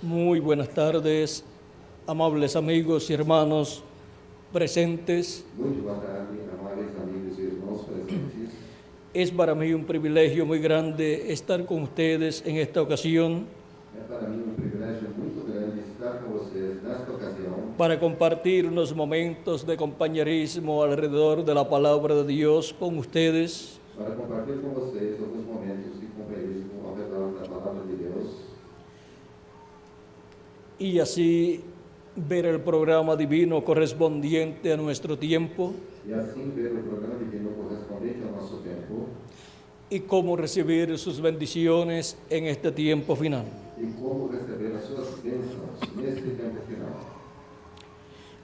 Muy buenas tardes, amables amigos y hermanos presentes. Muito boa tarde, amáveis amigos e irmãos presentes. Es para mí un privilegio muy grande estar con ustedes en esta ocasión É para mim um privilégio muito grande estar com vocês nesta ocasião para compartir unos momentos de compañerismo alrededor de la palabra de Dios con ustedes. para compartilhar com vocês alguns momentos de companheirismo ao redor da palavra de Deus Y así ver el programa divino correspondiente a nuestro tiempo e assim ver o programa divino correspondente ao nosso tempo y cómo recibir sus bendiciones en este tiempo final. e como receber as suas bênçãos neste tempo final.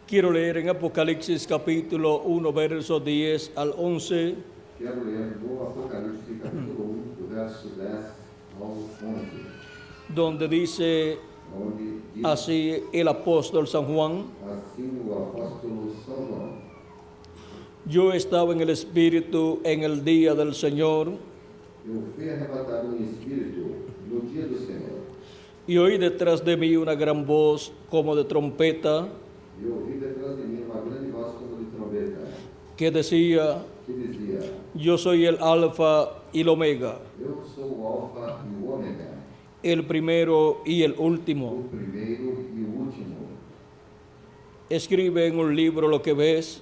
Quiero leer en Apocalipsis capítulo 1, versos 10 al 11, Quero ler no Apocalipse capítulo 1, do verso 10 ao 11, donde dice onde diz así el apóstol San Juan: assim o apóstolo São João: yo estaba en el Espíritu en el día del Señor Eu fui arrebatado em espírito no dia do Senhor. y oí detrás de mí una gran voz como de trompeta E ouvi detrás de mim uma grande voz como de trombeta, que decía: que dizia: yo soy el Alfa y el Omega, Eu sou o Alfa e o Ômega, el primero y el último. o primeiro e o último. Escribe en un libro lo que ves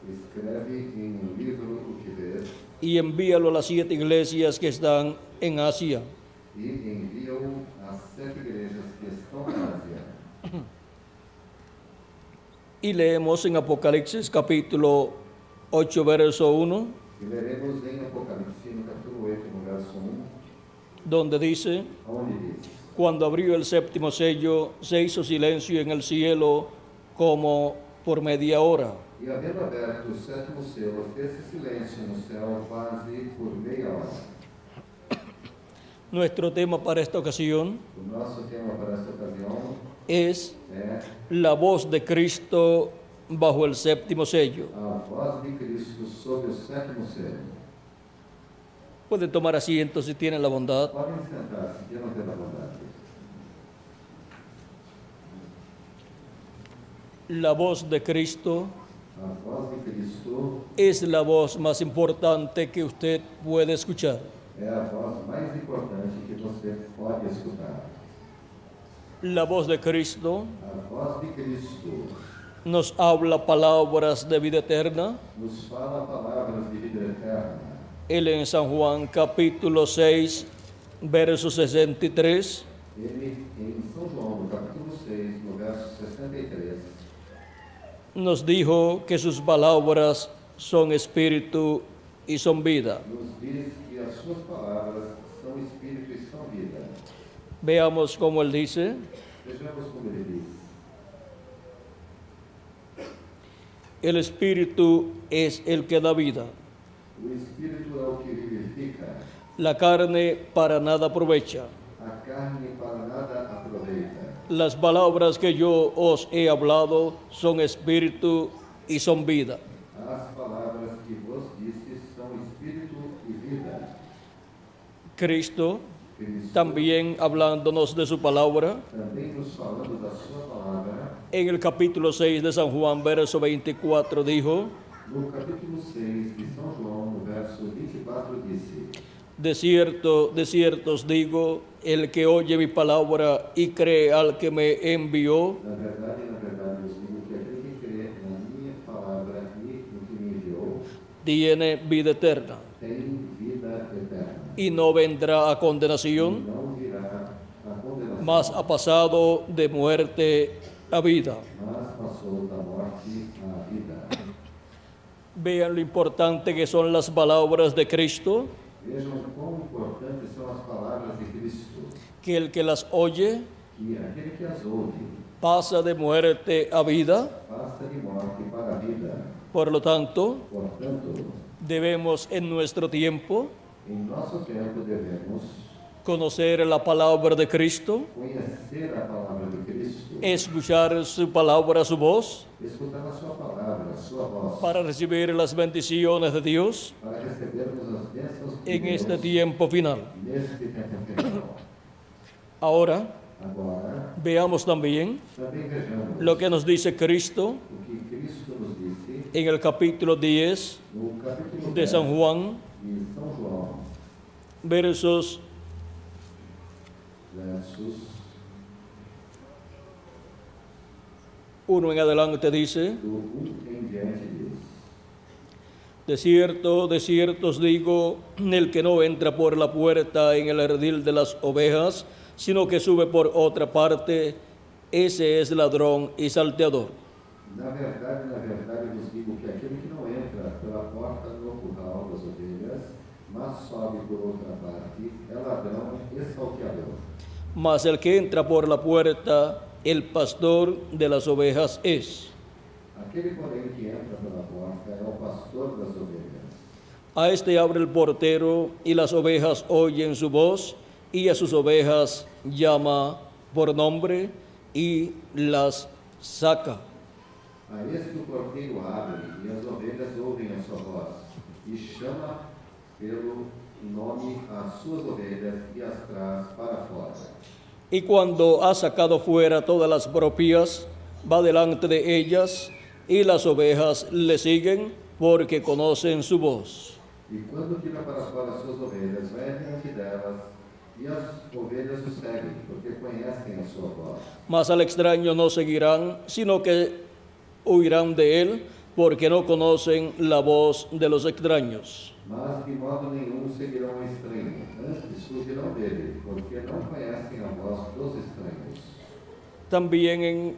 Escreve em um livro o que vês y envíalo a las 7 iglesias que están en Asia. e envia-o às 7 igrejas que estão na Ásia. Y leemos en Apocalipsis capítulo 8, verso 1, E leremos em Apocalipse, no capítulo 8, no verso 1, donde dice: onde diz: cuando abrió el séptimo sello, se hizo silencio en el cielo como por media hora. E havendo aberto o sétimo selo, fez-se silêncio no céu quase por meia hora. Nuestro tema para esta ocasión O nosso tema para esta ocasião es é la voz de Cristo bajo el séptimo sello. a voz de Cristo sob o sétimo selo. Pueden tomar asiento si tienen la bondad. Podem sentar-se, que não tem a vontade. La voz de Cristo A voz de Cristo es la voz más importante que usted puede escuchar. é a voz mais importante que você pode escutar. La voz de Cristo A voz de Cristo nos habla palabras de vida eterna. nos fala palavras de vida eterna. Él en San Juan capítulo 6, verso 63, Ele, em São João, no capítulo 6, no verso 63, nos dijo que sus palabras son espíritu y son vida. nos diz que as suas palavras são espírito e são vida. Veamos cómo él dice: Vejamos como ele diz: el espíritu es el que da vida, o espírito é o que vivifica, la carne para nada aprovecha. a carne para nada aproveita. Las palabras que yo os he hablado son espíritu y son vida. As palavras que vos disse são espírito e vida. Cristo, Cristo, también hablándonos de su palabra, também nos falando da sua palavra, en el capítulo 6 de San Juan, verso 24, dijo: no capítulo 6 de São João, no verso 24, disse: de cierto os digo, el que oye mi palabra y cree al que me envió, na verdade, os digo que aquele que crê na minha palavra e no que me enviou, tiene vida eterna tem vida eterna. y no vendrá a E condenación, não virá a condenação, mas ha pasado de muerte a vida. mas passou da morte à vida. Vean lo importante que son las palabras de Cristo, Vejam quão importantes são as palavras de Cristo, que el que las oye que aquele que as ouve pasa de muerte a vida. passa de morte para a vida. Por lo tanto, Portanto, debemos en nuestro tiempo em nosso tempo devemos conocer la palabra de Cristo, conhecer a palavra de Cristo, escuchar su palabra, su voz, escutar a sua palavra, a sua voz, para recibir las bendiciones de Dios para recebermos as bênçãos de en este Deus tiempo final. neste tempo final. Ahora Agora, Veamos también também vejamos lo que nos dice Cristo o que Cristo nos disse en el capítulo 10 no capítulo de 10 San Juan, de São João, versos versos 1 en adelante dice: do 1 em diante diz: de cierto os digo, el que no entra por la puerta en el redil de las ovejas, sino que sube por otra parte, ese es ladrón y salteador. na verdade vos digo que aquele que não entra pela porta no curral das ovelhas, mas sobe por outra parte, é ladrão e salteador. Mas el que entra por la puerta, el pastor de las ovejas es. Aquele, porém, que entra pela porta é o pastor das ovelhas. A este abre el portero y las ovejas oyen su voz y a sus ovejas llama por nombre y las saca. A este o porteiro abre e as ovelhas ouvem a sua voz e chama pelo nome as suas ovelhas e as traz para fora. Y cuando ha sacado fuera todas las propias, va delante de ellas y las ovejas le siguen porque conocen su voz. E quando tira para fora as suas ovelhas, vai adiante delas e as ovelhas o seguem porque conhecem a sua voz. Mas al extraño no seguirán, sino que huirán de él porque no conocen la voz de los extraños. Mas de modo nenhum seguirão o estranho, antes fugirão dele, porque não conhecem a voz dos estranhos. También en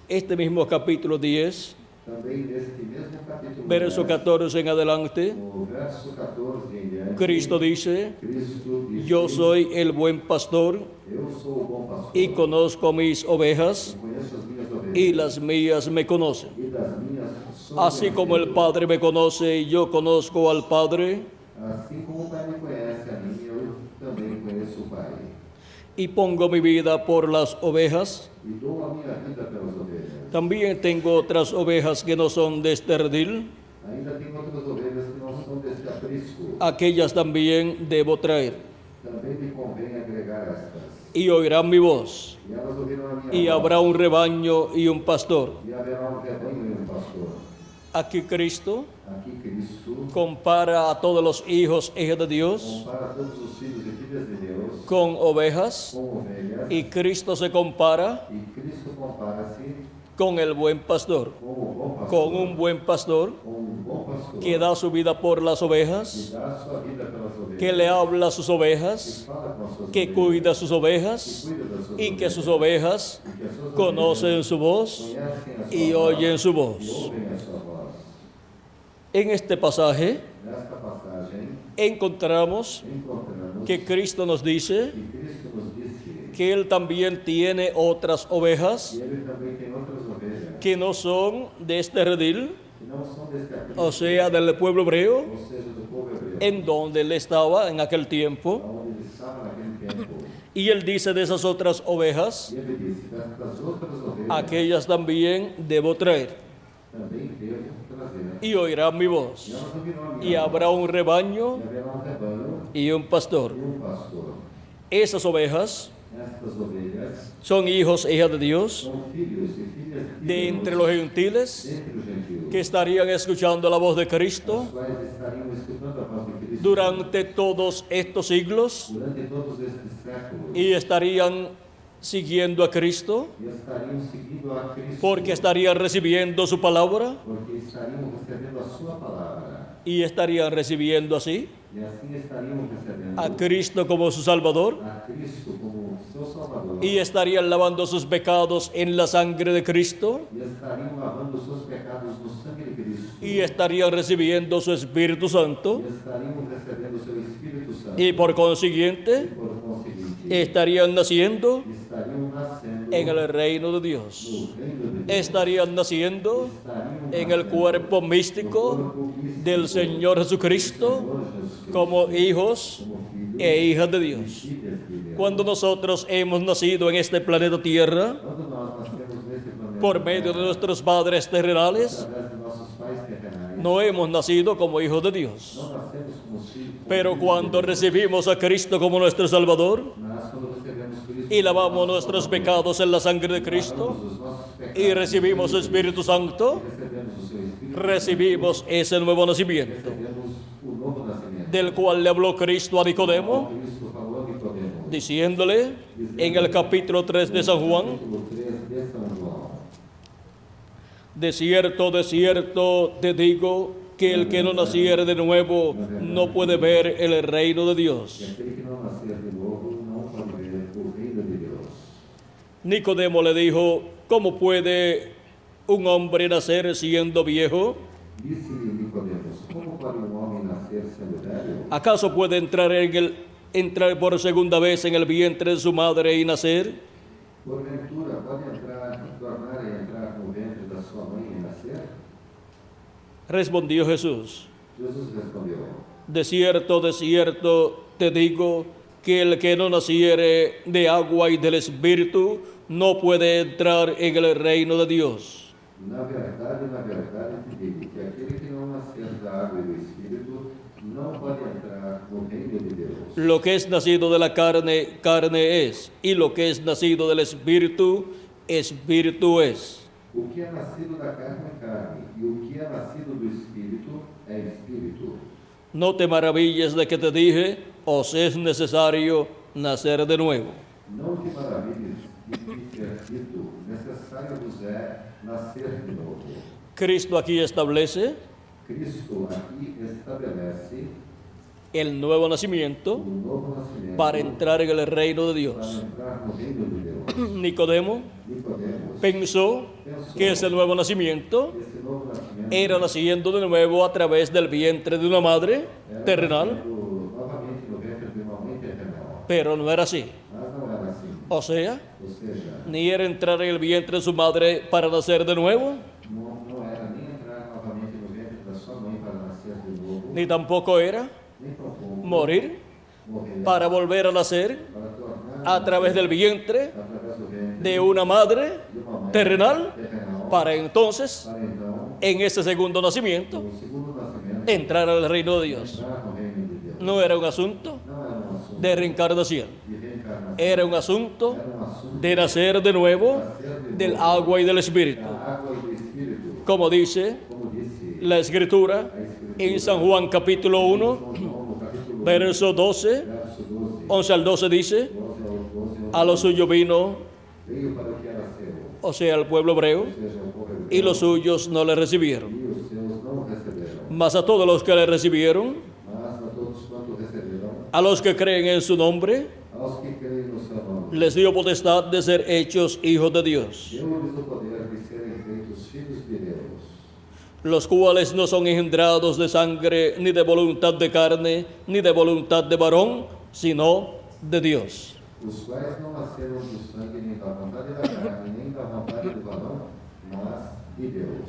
este mismo capítulo 10, Também neste mesmo capítulo verso 10, 14 en adelante, no verso 14 em diante, Cristo dice: Cristo diz: yo soy el buen pastor Eu sou o bom pastor, y conozco mis ovejas eu conheço as minhas ovelhas, y las mías me conocen. e das minhas sou Así como el Padre me conoce y yo conozco al Padre, Assim como o Pai me conhece a mim, eu também conheço o Pai. y pongo mi vida por las ovejas. E dou a minha vida pelas ovelhas. También tengo otras ovejas que no son de este redil, Ainda tenho outras ovelhas que não são deste aprisco. aquellas también debo traer. Também me convém agregar estas. Y oirán mi voz, E elas ouvirão a minha y voz. habrá un rebaño y un pastor. E haverá um rebanho e um pastor. Aquí Cristo Aqui Cristo compara a todos los hijos e hijas de Dios compara todos os filhos e filhas de Deus con ovejas, com ovelhas. y Cristo se compara E Cristo compara-se con el buen pastor, com o bom pastor. con un buen pastor Com um bom pastor. que da su vida por las Que ovejas, dá a sua vida pelas ovelhas. que le habla a sus Que ovejas, fala com as suas que ovelhas. cuida a sus ovejas Que cuida das suas y que ovelhas. sus ovejas E que as suas conocen ovelhas su voz conhecem a sua y voz oyen su e voz. ouvem a sua voz. En este pasaje Nesta passagem, encontramos encontramos que Cristo nos dice que Cristo nos disse que Él también tiene otras ovejas que Ele também tem outras ovelhas que no son de este redil, que não são deste aprisco, o sea, del pueblo hebreo, ou seja, do povo hebreu, en donde Él estaba en aquel tiempo. onde ele estava naquele tempo. Y Él dice de esas otras ovejas, E Ele disse, destas outras ovelhas, aquellas también debo traer, também devo trazer. y oirán mi E voz, elas ouvirão a minha y voz. habrá un rebaño E haverá um rebanho y un pastor. e um pastor. Esas ovejas Estas ovelhas son hijos e hijas de Dios, são filhos e filhas de Deus, entre los gentiles, entre os gentios, que estarían escuchando la voz de Cristo os quais estariam escutando a voz de Cristo durante todos estos siglos durante todos estes séculos y estarían siguiendo a Cristo e estariam seguindo a Cristo porque estarían recibiendo su palabra porque estariam recebendo a sua palavra y estarían recibiendo así e assim estariam recebendo a Cristo como su Salvador a Cristo como seu Salvador y estarían lavando sus pecados en la sangre de Cristo e estariam lavando seus pecados no sangue de Cristo y estarían recibiendo su Espíritu Santo e estariam recebendo o seu Espírito Santo y por e consiguiente por conseguinte estarían naciendo estariam nascendo en el reino de no Dios. reino de Deus, Estarían naciendo estariam en el nascendo cuerpo no místico corpo místico del Señor do Jesucristo Senhor Jesus como hijos como filhos e hijas de e Dios. filhas de Deus. Cuando nosotros hemos nacido en este planeta Tierra Quando nós nascemos nesse planeta por medio de nuestros padres terrenales, através de nossos pais terrenais, no hemos nacido como hijos de Dios. não nascemos como filhos, Pero cuando recibimos a Cristo como nuestro Salvador, mas quando recebemos Cristo y lavamos nuestros pecados en la sangre de Cristo lavamos os nossos pecados y recibimos el Espíritu Santo, e recebemos o seu Espírito, recibimos ese nuevo nacimiento, recebemos o novo nascimento. del cual le habló Cristo a Nicodemo, Cristo falou a Nicodemo, diciéndole en el capítulo 3 de San Juan: capítulo 3 de São João: de cierto te digo que el que no naciere de nuevo no puede ver el reino de E Dios. aquele que não nascer de novo não pode ver o reino de Deus. Nicodemo le dijo: ¿cómo puede un hombre nacer siendo viejo? Disse-lhe Nicodemos: como pode um homem nascer sendo velho? ¿Acaso puede entrar por segunda vez en el vientre de su madre y nacer? Porventura pode tornar a entrar no ventre da sua mãe e nascer? Respondió Jesús: Jesus respondeu: de cierto te digo que el que no naciere de agua y del Espíritu no puede entrar en el reino de Dios. na verdade te digo que aquele que não nascer da água e do Espírito não pode entrar no reino de Deus. Lo que es nacido de la carne, carne es, y lo que es nacido del Espíritu, Espíritu es. O que é nascido da carne é carne, e o que é nascido do Espírito é Espírito. No te maravilles de que te dije: os es necesario nacer de nuevo. Não te maravilhes de que ter dito, necessário vos é nascer de novo. Cristo aquí establece Cristo aqui estabelece el nuevo nacimiento o novo nascimento para entrar en el reino de para Dios. entrar no reino de Deus. Nicodemo Nicodemos pensó que ese nuevo nacimiento esse novo nascimento era naciendo de nuevo a través del vientre de una madre era terrenal, nascido novamente no ventre de uma mãe terrenal. pero no era así. Mas não era assim. O sea, Ou seja, ni era entrar en el vientre de su madre para nacer de nuevo, não era nem entrar novamente no ventre da sua mãe para nascer de novo, ni tampoco era nem tampouco morir morrer para volver a nacer para tornar a través del vientre através do ventre de una madre de uma mãe terrenal, terrenal para entonces, para então, en ese segundo nacimiento, no segundo nascimento, entrar al reino de Dios. entrar no reino de Deus. No era un asunto Não era um assunto de reencarnación, de reencarnação, era un asunto era um assunto de nacer de nuevo del agua y del Espíritu. da água e do Espírito, Como dice como disse la Escritura en San Juan capítulo 1, São João no capítulo 1, verso 12, verso 12, 11 al 12 dice: 12 ao 12, a lo suyo vino, veio para o que era seu, o sea, al pueblo hebreo, ou seja, o povo y hebreu, los suyos no le recibieron. e os seus não o receberam. Mas a todos los que le recibieron, Mas a todos quanto receberam, a los que creen en su nombre, aos que creem no seu nome, les dio potestad de ser hechos hijos de Dios, deu-lhes o poder de serem feitos filhos de Deus, los cuales no son engendrados de sangre, ni de voluntad de carne, ni de voluntad de varón, sino de Dios. os quais não nasceram do sangue, nem da vontade da carne, nem da vontade do varão, mas de Deus.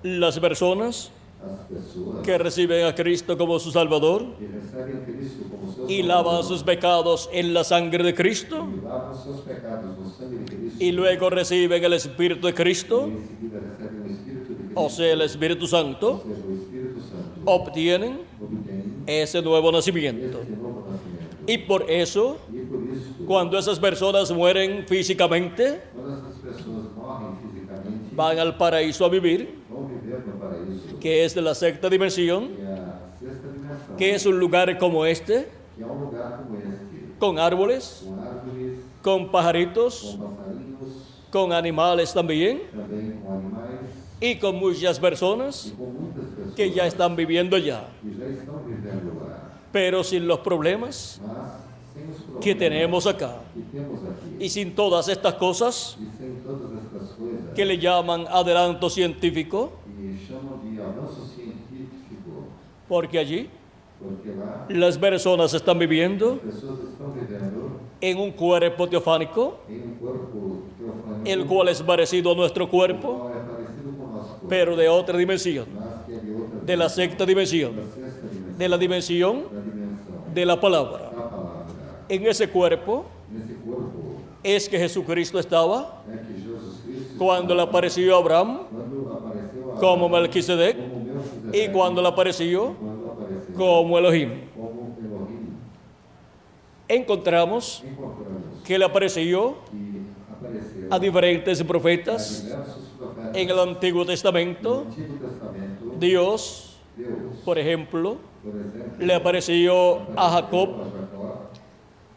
Las personas As pessoas que reciben a Cristo como su Salvador que recebem Cristo como seu y Salvador, lavan sus pecados en la sangre de Cristo, e lavam seus pecados no sangue de Cristo, y luego reciben el Espíritu de e Cristo, em seguida recebem o Espírito de Cristo, o sea, el Espíritu Santo, ou seja, o Espírito Santo, obtienen obtém ese nuevo nacimiento. este novo nascimento. Y por eso, E por isso, cuando esas personas mueren físicamente, quando essas pessoas morrem fisicamente, van al paraíso a vivir, vão viver no paraíso, que es de la sexta dimensión, que é a sexta dimensão, que es un lugar como este, que é um lugar como este, con árboles, com árvores, con pajaritos, com passarinhos, con animales también, também com animais, y con muchas personas e com muitas pessoas que ya están viviendo ya, que já estão vivendo lá, pero sin los problemas mas sem os problemas que tenemos acá, que temos aqui, y sin todas estas cosas e sem todas estas coisas que le llaman adelanto científico, que chamam de avanço científico, porque allí porque lá las personas están viviendo as pessoas estão vivendo en un cuerpo teofánico, em um corpo teofânico, el cual es parecido a nuestro cuerpo, qual é parecido com o nosso corpo, pero de otra dimensión, mas que é de outra de la sexta dimensión, da sexta dimensão, de la dimensión da dimensão de la palabra. da palavra. En ese cuerpo Nesse corpo es que Jesucristo estaba é que Jesus Cristo, cuando le apareció a Abraham quando apareceu a como Melquisedec como y Melquisedeque, cuando le apareció quando apareceu como Elohim. como Elohim, encontramos encontramos que le apareció que apareceu a diferentes a profetas diversos profetas en el Antiguo no Testamento. Antigo Testamento. Dios, Deus, por ejemplo, por exemplo, le apareció a Jacob a Jacó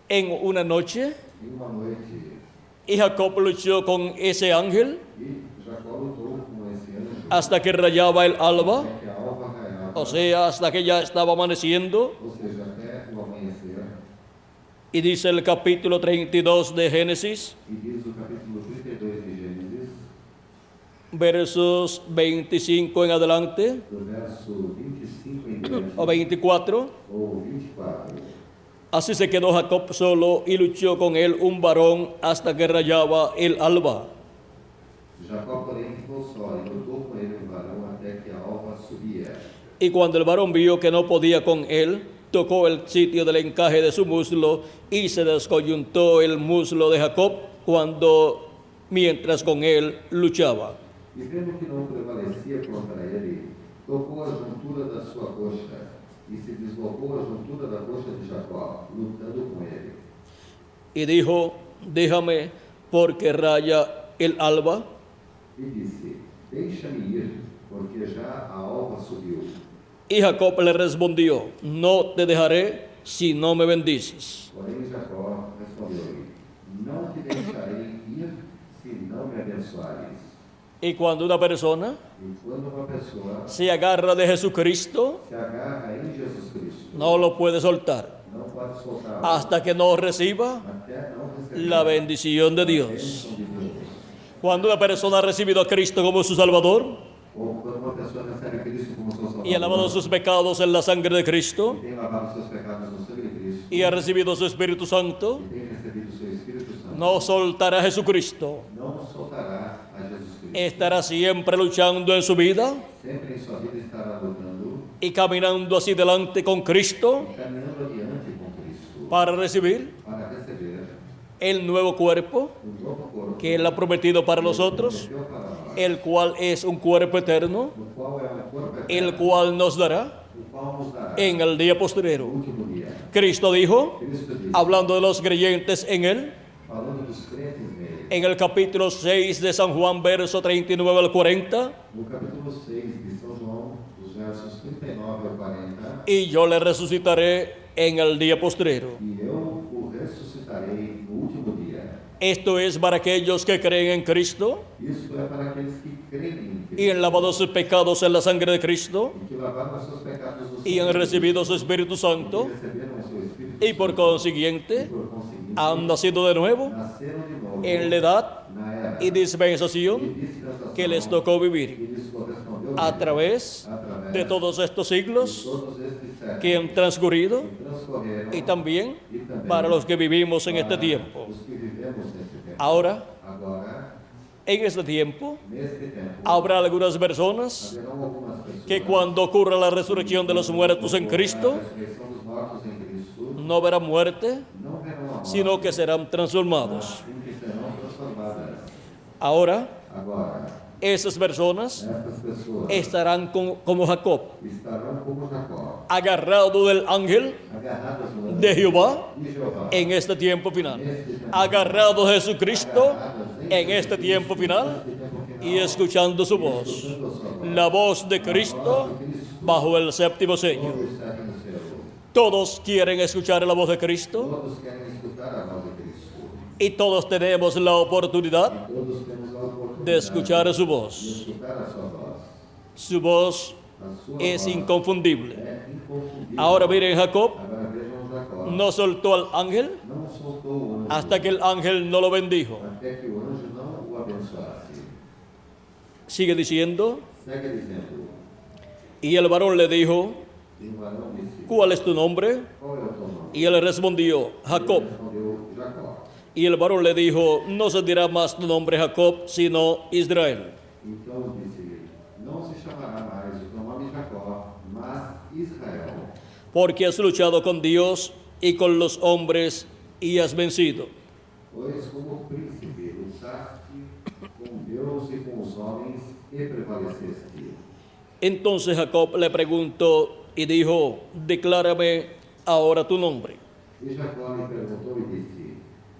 en una noche em uma noite y Jacob luchó con ese ángel e Jacó lutou com esse anjo hasta que rayaba el alba, até que a alva raiava, o sea, hasta que ya estaba amaneciendo. ou seja, até o amanhecer. Y dice el capítulo 32 de Génesis, E diz o capítulo 32 de Gênesis, versos 25 en adelante, do verso 25 em diante, o 24. ou 24. Así se quedó Jacob solo y luchó con él un varón hasta que rayaba el alba. Jacó, porém, ficou só e lutou com ele um varão até que a alva subia. Y cuando el varón vio que no podía con él, tocó el sitio del encaje de su muslo y se descoyuntó el muslo de Jacob mientras con él luchaba. E vendo que não prevalecia contra ele, tocou a juntura da sua coxa e se deslocou a juntura da coxa de Jacó, lutando com ele. Y dijo, déjame porque raya el alba. E disse, deixa-me ir, porque já a alva subiu. Y Jacob le respondió, no te dejaré si no me bendices. Porém Jacó respondeu-lhe, não te deixarei ir se não me abençoares. Y cuando una persona E quando uma pessoa se agarra de Jesucristo, se agarra em Jesus Cristo, no lo puede soltar não pode soltar hasta que no reciba até não receber la bendición de a Dios. bênção de Deus. Cuando una persona ha recibido a Cristo como su Salvador Ou quando uma pessoa recebe a Cristo como seu Salvador y ha lavado sus pecados en la sangre de Cristo e tem lavado seus pecados no sangue de Cristo y ha recibido su Espíritu Santo, e tem recebido o seu Espírito Santo, no soltará a Jesucristo. não soltará a Jesus Cristo. Estará siempre luchando en su vida Sempre em sua vida estará lutando y caminando hacia adelante con Cristo e caminhando adiante com Cristo para recibir para receber el nuevo cuerpo o novo corpo que Él ha prometido para nosotros, que deu para nós, el cual es un cuerpo eterno, o qual é o corpo el eterno, cual nos dará o qual nos dará en el día no postrero. último dia. Cristo dijo, Cristo diz, hablando de los creyentes en Él, falando dos crentes nele, en el capítulo 6 de San Juan, verso 39 al 40, no capítulo 6 de São João, dos versos 39 ao 40, y yo le resucitaré en el día postrero. e eu o ressuscitarei no último dia. Esto es para aquellos que creen en Cristo Isto é para aqueles que creem em Cristo y han lavado sus pecados en la sangre de Cristo e que lavaram os seus pecados no y han sangue recibido su Espíritu Santo e receberam o seu Espírito y por Santo, consiguiente e por conseguinte han nacido de nuevo nasceram de novo en la edad na era y dispensación e dispensação que les tocó vivir que lhes correspondeu a través através de todos estos de siglos todos estes séculos que han transcurrido que transcorreram y también e também para los que vivimos en este para tiempo. os que vivemos nesse tempo. Ahora, Agora, en este tiempo, neste tempo, habrá algunas personas haverão algumas pessoas que cuando ocurra la resurrección de los muertos en Cristo, a ressurreição dos mortos em Cristo, no verán muerte, não verão a morte, sino que serán transformados. sim que serão transformadas. Ahora, Agora, esas personas estas pessoas estarán como Jacob, estarão como Jacó, agarrado del ángel agarradas no de Jehová de Jeová, en este tiempo final, neste tempo, agarrado a Jesucristo agarradas en este tiempo final neste tempo final, y escuchando su voz, escutando a sua voz, la voz de Cristo bajo el séptimo sello. todo está no céu. Todos quieren escuchar la voz de Cristo Todos querem escutar a voz de Cristo. y todos tenemos la oportunidad Todos temos a oportunidade de escuchar su de voz. escutar a sua voz. Su voz A sua es voz inconfundible. é inconfundível. Ahora miren, Jacob Agora vejam Jacó. no soltó al ángel Não soltou o anjo hasta que el ángel no lo bendijo. até que o anjo não o abençoasse. Sigue diciendo, Segue dizendo. y el varón le dijo, E o varão disse: ¿cuál es tu nombre? Qual é o teu nome? Y él respondió, Jacob. Ele respondeu: Jacó. Y el varón le dijo, no se dirá más tu nombre Jacob, sino Israel. Então disse-lhe: Não se chamará mais o teu nome Jacó, mas Israel, Porque has luchado con Dios y con los hombres y has vencido. pois como príncipe lutaste com Deus e com os homens e prevaleceste. Entonces Jacob le preguntó y dijo, declárame ahora tu nombre. E Jacó lhe perguntou e disse: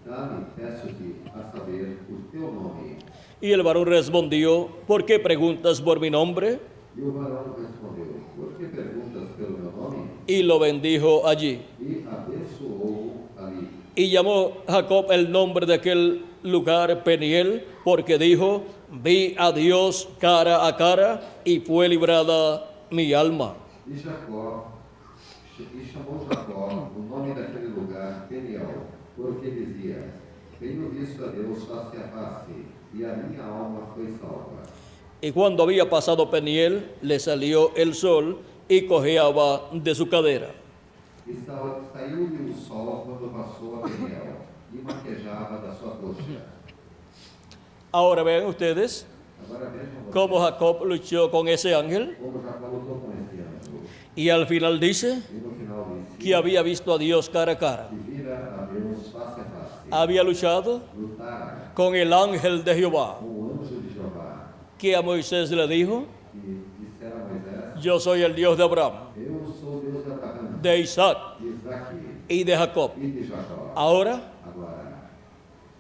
Dá-me, peço-te, a saber o teu nome. Y el varón respondió, ¿por qué preguntas por mi nombre? E o varão respondeu: Por que perguntas pelo meu nome? Y lo bendijo allí. E abençoou ali. Y llamó Jacob el nombre de aquel lugar Peniel, porque dijo, vi a Dios cara a cara y fue librada mi alma. E chamou Jacó o nome daquele lugar Peniel, porque dizia: Tenho visto a Deus face a face, e a minha alma foi salva. Y cuando había pasado Peniel, le salió el sol y cojeaba de su cadera. E saiu-lhe o sol quando passou a Peniel, e maquejava da sua coxa. Ahora vean ustedes Agora vejam cómo Jacob luchó con ese ángel como Jacó lutou com esse anjo. y al final dice E no final disse que había visto a Dios cara a cara. que vira a Deus face a face. Había luchado Lutara con el ángel de Jehová, com o anjo de Jeová, que a Moisés le dijo, que dissera a Moisés: yo soy el Dios de Abraham, Eu sou o Deus de Abraão, de Isaac de Isaque y de Jacob. e de Jacó. Ahora, Agora,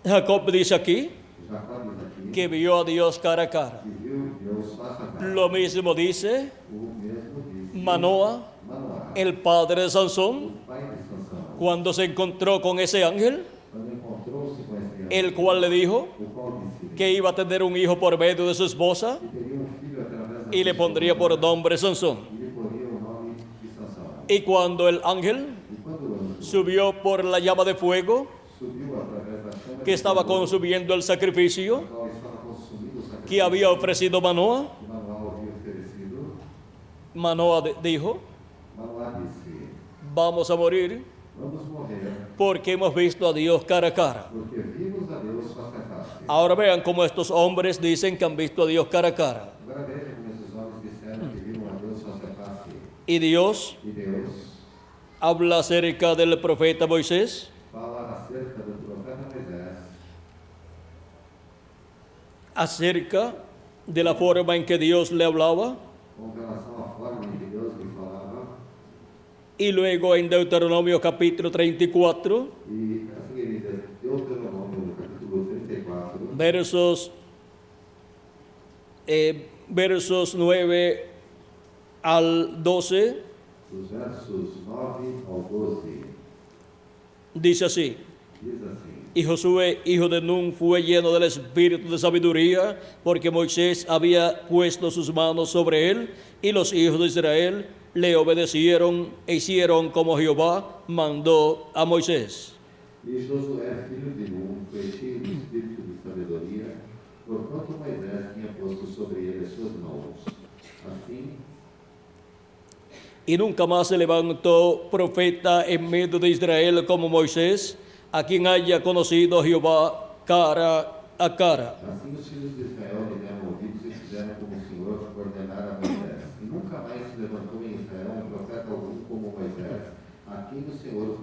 Jacob dice aquí Jacó diz aqui que vio a Dios cara a cara. que viu Deus face a face. Lo mismo dice O mesmo disse Manoah, Manoá, el padre de Sansón, o pai de Sansão, cuando se encontró con ese ángel, quando encontrou-se com esse anjo, el cual le dijo o qual disse que iba a tener un hijo por medio de su esposa que teria filho através da y le sua pondría esposa, por nombre Sansón. e lhe poria o nome de Sansão. Y cuando el ángel E quando o anjo subió por la llama de fuego subiu através da chama que estaba consumiendo el sacrificio a qual estava consumindo o sacrifício que había ofrecido Manoah, que Manoá havia oferecido, Manoah dijo, Manoá disse: vamos a morir Vamos morrer, porque hemos visto a Dios cara a cara. porque vimos a Deus face a face. Ahora vean cómo estos hombres dicen que han visto a Dios cara a cara. Agora veja como esses homens disseram que viram a Deus face a face. Y Dios E Deus habla acerca del profeta Moisés fala acerca do profeta Moisés, acerca de la forma en que Dios le hablaba, com relação à forma em que Deus lhe falava. y luego en Deuteronomio capítulo 34, E assim ele diz, Deuteronômio, no capítulo 34, versos 9 al 12, dos versos 9 ao 12, dice así: diz assim: Y Josué, hijo de Nun, fue lleno del espíritu de sabiduría, porque Moisés había puesto sus manos sobre él, y los hijos de Israel le obedecieron e hicieron como Jehová mandó a Moisés. E Josué, filho de Nun, foi cheio do espírito de sabedoria, porquanto Moisés tinha posto sobre ele as suas mãos. Assim, Y nunca más se levantó profeta en medio de Israel como Moisés, a quien haya conocido Jehová cara a cara. assim os filhos de Israel lhe deram ouvidos e fizeram como o Senhor ordenara a Moisés. E nunca mais se levantou em Israel um profeta algum como Moisés, a quem o Senhor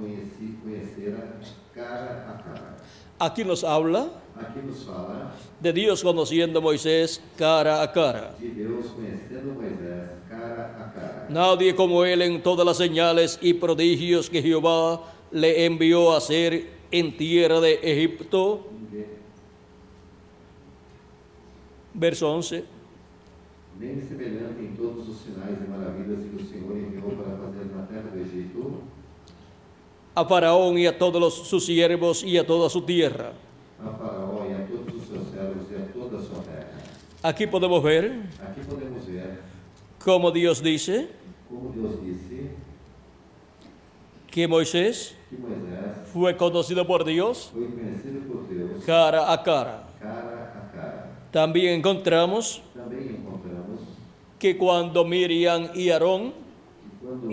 conhecera cara a cara. Aquí nos habla Aqui nos fala de Dios conociendo a Moisés cara a cara. de Deus conhecendo Moisés cara a cara. Nadie como él en todas las señales y prodigios que Jehová le envió a hacer en tierra de Egipto. Verso 11. Nem semelhante em todos os sinais e maravilhas que o Senhor enviou para fazer na terra do Egito, A Faraón y a todos sus siervos y a toda su tierra. a Faraó e a todos os seus servos e a toda a sua terra. Aquí podemos ver Aqui podemos ver cómo Dios dice como Deus disse que Moisés que Moisés fue conocido por Dios foi conhecido por Deus cara a cara. cara a cara. También encontramos Também encontramos que cuando Miriam y Aarón, que quando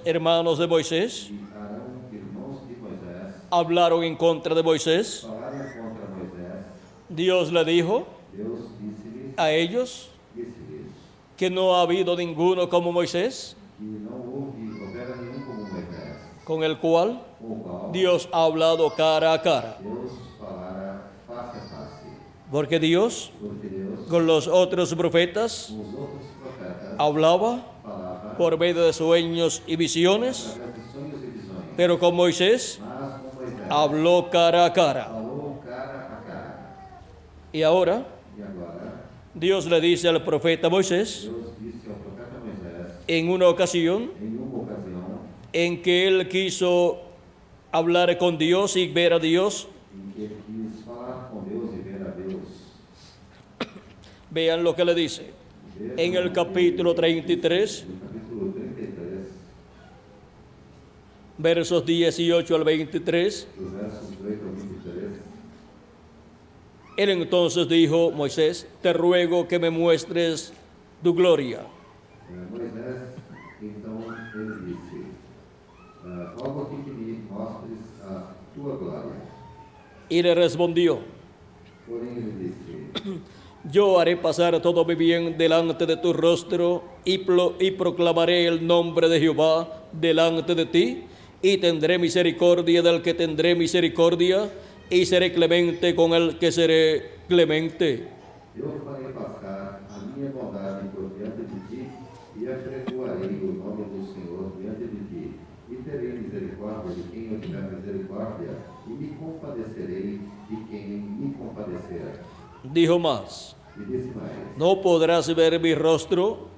hermanos de Moisés, Miriam e Arão, irmãos de Moisés, hablaron en contra de Moisés, falaram contra Moisés, Dios le dijo Deus disse-lhes a ellos disse-lhes que no ha habido ninguno como Moisés, que não houvera nenhum como Moisés, con el cual com o qual Dios ha hablado cara a cara. Deus falara face a face. Porque Dios Porque Deus, con los otros profetas com os outros profetas, hablaba falava por medio de sueños y visiones, através de sonhos e visões. Pero con Moisés mas com Moisés habló cara a cara. falou cara a cara. Y ahora E agora, Dios le dice al profeta Moisés, Deus disse ao profeta Moisés, en una ocasión em uma ocasião, en que él quiso hablar con Dios y ver a Dios, em que ele quis falar com Deus e ver a Deus. vean lo que le dice. En el capítulo 33, No capítulo 33, versos 18 al 23, dos versos 8 ao 23, él entonces dijo, Moisés, te ruego que me muestres tu gloria. Moisés, então, ele disse, rogo aqui que me mostres a tua glória. Y le respondió, Porém, ele disse, yo haré pasar todo mi bien delante de tu rostro y proclamaré el nombre de Jehová delante de ti y tendré misericordia del que tendré misericordia y seré clemente con el que seré clemente. eu farei passar a minha bondade por diante de ti e apregoarei o nome do Senhor diante de ti e terei misericórdia de quem eu tiver misericórdia e me compadecerei de quem me compadecer. Dijo más, E disse mais, no podrás ver mi rostro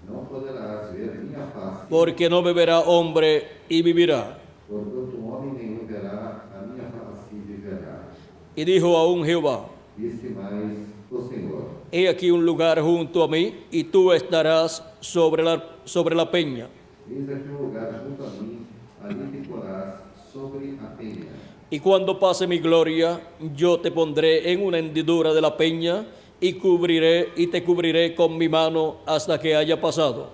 não poderás ver minha face, porque no me verá hombre y vivirá. porquanto homem nenhum verá a minha face e viverá. Y dijo aún Jehová, Disse mais o Senhor, he aquí un lugar junto a mí y tú estarás sobre la peña. eis aqui um lugar junto a mim, ali te porás sobre a penha. Y cuando pase mi gloria, yo te pondré en una hendidura de la peña y te cubriré con mi mano hasta que haya pasado.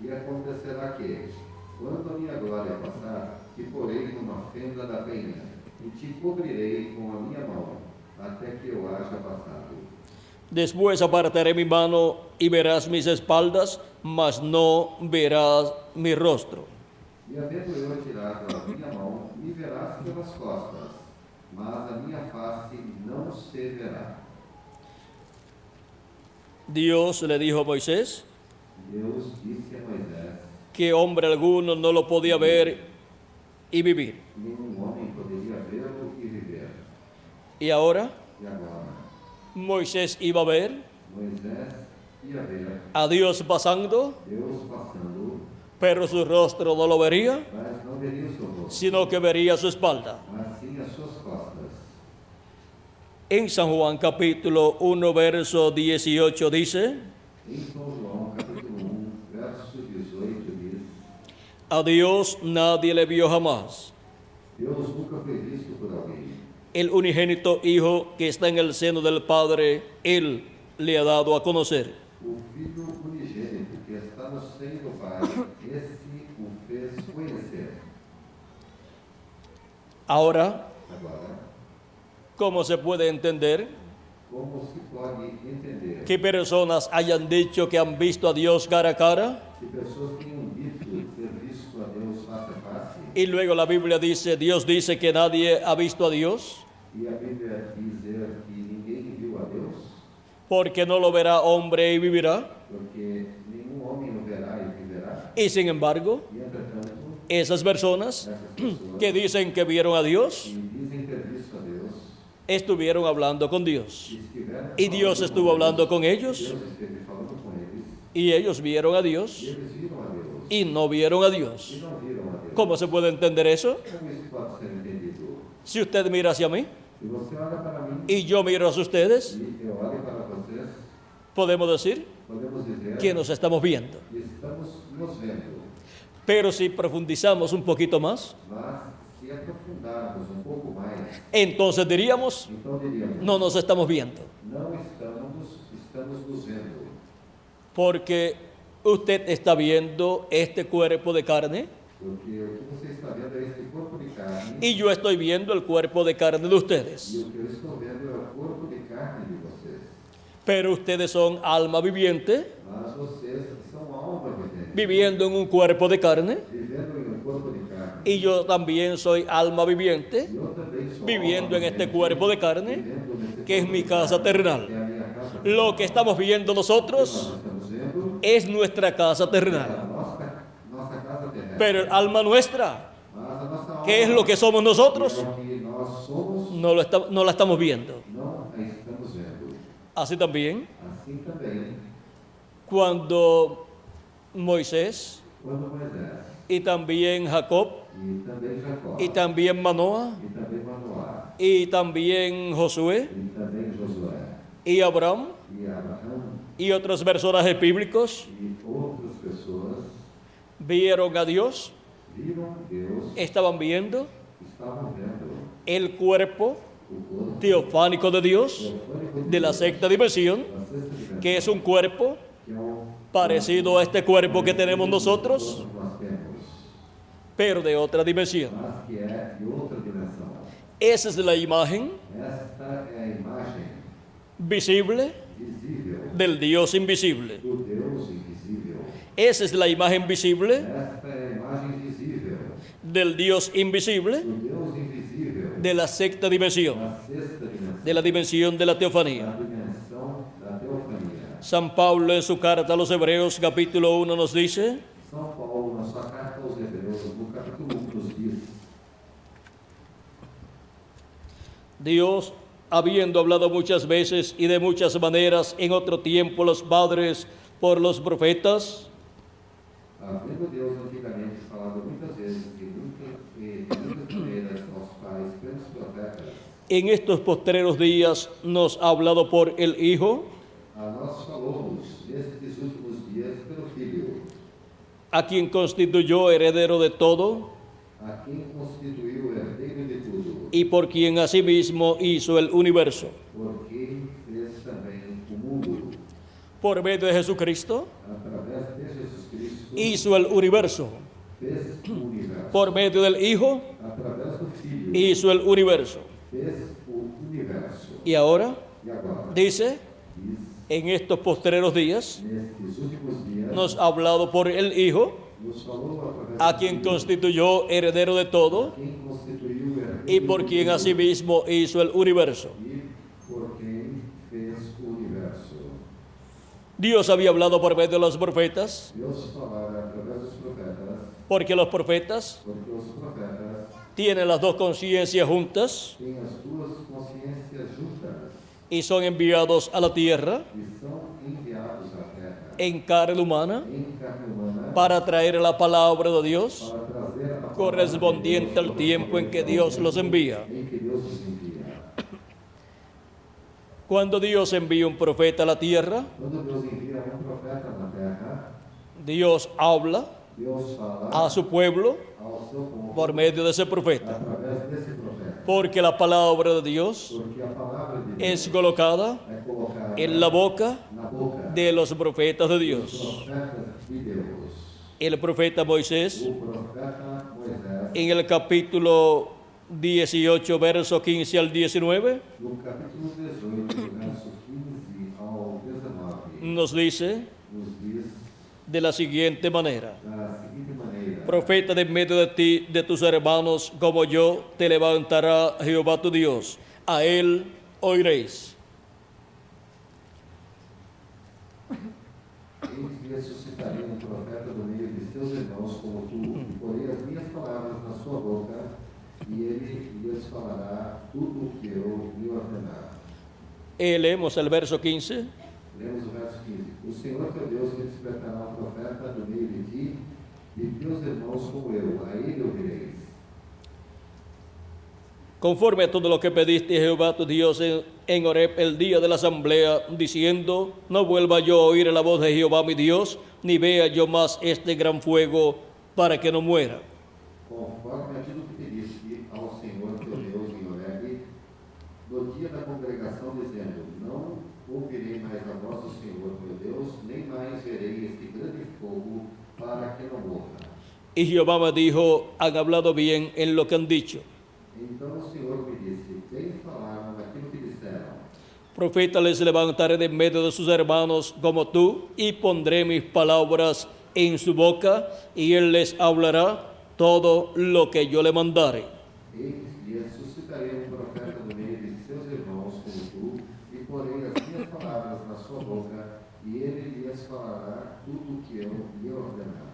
E acontecerá que, quando a minha glória passar, te porei numa fenda da penha, e te cobrirei com a minha mão, até que eu haja passado. Después apartaré mi mano y verás mis espaldas, mas no verás mi rostro. E havendo eu tirado a minha mão, me verás pelas costas, mas a minha face não se verá. Dios le dijo a Moisés Deus disse a Moisés, que hombre alguno no lo podía ver y vivir. nenhum homem poderia vê-lo e viver. Y ahora E agora, Moisés iba a ver Moisés ia ver a Dios pasando, Deus passando, pero su rostro no lo vería, mas não veria o seu rosto, sino que vería su espalda. mas sim as suas costas. En San Juan capítulo 1, verso 18 dice, Em São João, capítulo 1, verso 18, diz, a Dios nadie le vio jamás. Deus nunca foi visto por alguém. El unigénito Hijo que está en el seno del Padre, Él le ha dado a conocer. O Filho unigênito que está no seio do Pai, esse o fez conhecer. Ahora, Agora, ¿cómo se puede entender como se pode entender que personas hayan dicho que han visto a Dios cara a cara que pessoas tenham dito ter visto a Deus face a face, y luego la Biblia dice, Dios dice que nadie ha visto a Dios? e a Bíblia dizer que ninguém viu a Deus, Porque no lo verá hombre y vivirá. porque nenhum homem o verá e viverá. Y sin embargo, E, entretanto, esas personas essas pessoas que dicen que vieron a Dios, que dizem ter visto a Deus, estuvieron hablando con Dios. estiveram Y Dios falando estuvo com hablando eles, con ellos Deus esteve falando com eles, y ellos vieron a e Dios eles viram a Deus, y no vieron a e Dios. não viram a Deus. ¿Cómo se puede entender eso? Como isso pode ser entendido? Si usted mira hacia mí Se você olha para mim y yo miro hacia ustedes, e eu olho para vocês, podemos decir podemos dizer que nos estamos viendo. que estamos nos vendo. Pero si profundizamos un poquito más, Mas, se aprofundarmos um pouco mais, entonces diríamos, então diríamos, no nos estamos viendo. não estamos nos vendo. Porque usted está viendo este cuerpo de carne Porque o que você está vendo é esse corpo de carne, y yo estoy viendo el cuerpo de carne de e ustedes. o que eu estou vendo é o corpo de carne de vocês. Pero ustedes son alma viviente Mas vocês são alma vivente, viviendo en un cuerpo de carne vivendo em um corpo de carne. y yo también soy alma viviente E eu também sou viviendo alma en este vivente, cuerpo de carne vivendo nesse que es corpo mi de casa carne, terrenal. que é a minha casa Lo que estamos viendo nós nosotros estamos vendo es nuestra casa é a terrenal. nossa casa terrestre. Pero el alma nuestra Mas a nossa ¿Qué es lo que somos nosotros? que é o que nós somos, No la estamos viendo. não a estamos vendo. Así también, Assim também, cuando Moisés quando Moisés y también Jacob e também Jacó y también Manoah e também Manoá y también Josué e também Josué y Abraham e Abraão y otros personajes bíblicos e outras pessoas vieron a Dios, viram Deus, estaban viendo estavam vendo el cuerpo o corpo teofánico de Dios teofânico de la sexta dimensión, da sexta dimensão, que es un cuerpo que é um parecido a este cuerpo que tenemos nosotros, corpo que nós temos, pero de otra dimensión. mas que é de outra dimensão. Esa es la imagen Esta é a imagem visible visível del Dios invisible. do Deus invisível. Esa es la imagen visible Esta é a imagem visível del Dios invisible do Deus invisível de la sexta dimensión, da sexta dimensão, de la dimensión de la teofanía. da dimensão da teofania. San Pablo en su carta a los Hebreos capítulo 1 nos dice, São Paulo, na sua carta aos Hebreus, no capítulo 1, nos diz: Dios, habiendo hablado muchas veces y de muchas maneras en otro tiempo los padres por los profetas, havendo Deus antigamente falado muitas vezes de muitas maneiras aos pais pelos profetas, en estos postreros días nos ha hablado por el Hijo, a nós falou-nos nestes últimos dias pelo Filho, a quien constituyó heredero de todo a quem constituiu herdeiro de tudo, y por quien asimismo hizo el universo. por quem fez também o mundo, Por medio de Jesucristo através de Jesus Cristo, hizo el universo. fez o universo, Por medio del Hijo através do Filho, hizo el universo. fez o universo. Y ahora E agora, dice, diz, en estos postreros días nestes últimos dias, nos ha hablado por el Hijo, nos falou através a do quien Filho, constituyó heredero de todo quem constituiu o herdeiro y por de quien tudo, asimismo hizo el universo. e por quem fez o universo. Dios había hablado por medio de los profetas, Deus falara através dos profetas, porque los profetas porque os profetas tienen las dos conciencias juntas têm as duas consciências juntas y son enviados a la tierra e são enviados à terra en carne humana em carne humana para traer la palabra de Dios para trazer a palavra correspondiente de al tiempo en que Dios los envía. em que Deus os envia. Cuando Dios envía un profeta a la tierra, Quando Deus envia um profeta na terra, Dios habla Deus fala a su pueblo ao seu povo por medio de ese profeta, através desse profeta, porque la palabra de Dios porque a palavra de Deus es colocada é colocada en la boca na boca de los profetas de dos Dios. profetas de Deus. El profeta Moisés, O profeta Moisés, en el capítulo 18, verso 15 al 19, no capítulo 18, verso 15 ao 19, nos dice nos diz de la siguiente manera: da seguinte maneira: profeta de en medio de ti, de tus hermanos, como yo, te levantará Jehová tu Dios. A él oiréis. Eis que suscitarei um profeta do meio de seus irmãos como tu, e porei as minhas palavras na sua boca, e ele lhes falará tudo o que eu lhe ordenar. Leemos el verso 15. Lemos o verso 15. O Senhor teu Deus te despertará um profeta do meio de ti, de teus irmãos como eu, a ele ouvireis. Conforme a todo lo que pediste Jehová tu Dios en Horeb el día de la asamblea, diciendo, no vuelva yo a oír la voz de Jehová mi Dios, ni vea yo más este gran fuego, para que no muera. Conforme aquilo que pediste ao Senhor teu Deus em Horeb, no dia da congregação, dizendo, não ouvirei mais a voz do Senhor meu Deus, nem mais verei este grande fogo, para que não morra. Y Jehová me dijo, han hablado bien en lo que han dicho. Então o Senhor me disse, bem falaram naquilo que disseram. Profeta les levantaré de en medio de sus hermanos como tú, y pondré mis palabras en su boca, y él les hablará todo lo que yo le mandare. Eis que suscitarei um profeta do meio de seus irmãos como tu, e porei as minhas palavras na sua boca, e ele lhes falará tudo o que eu lhe ordenar.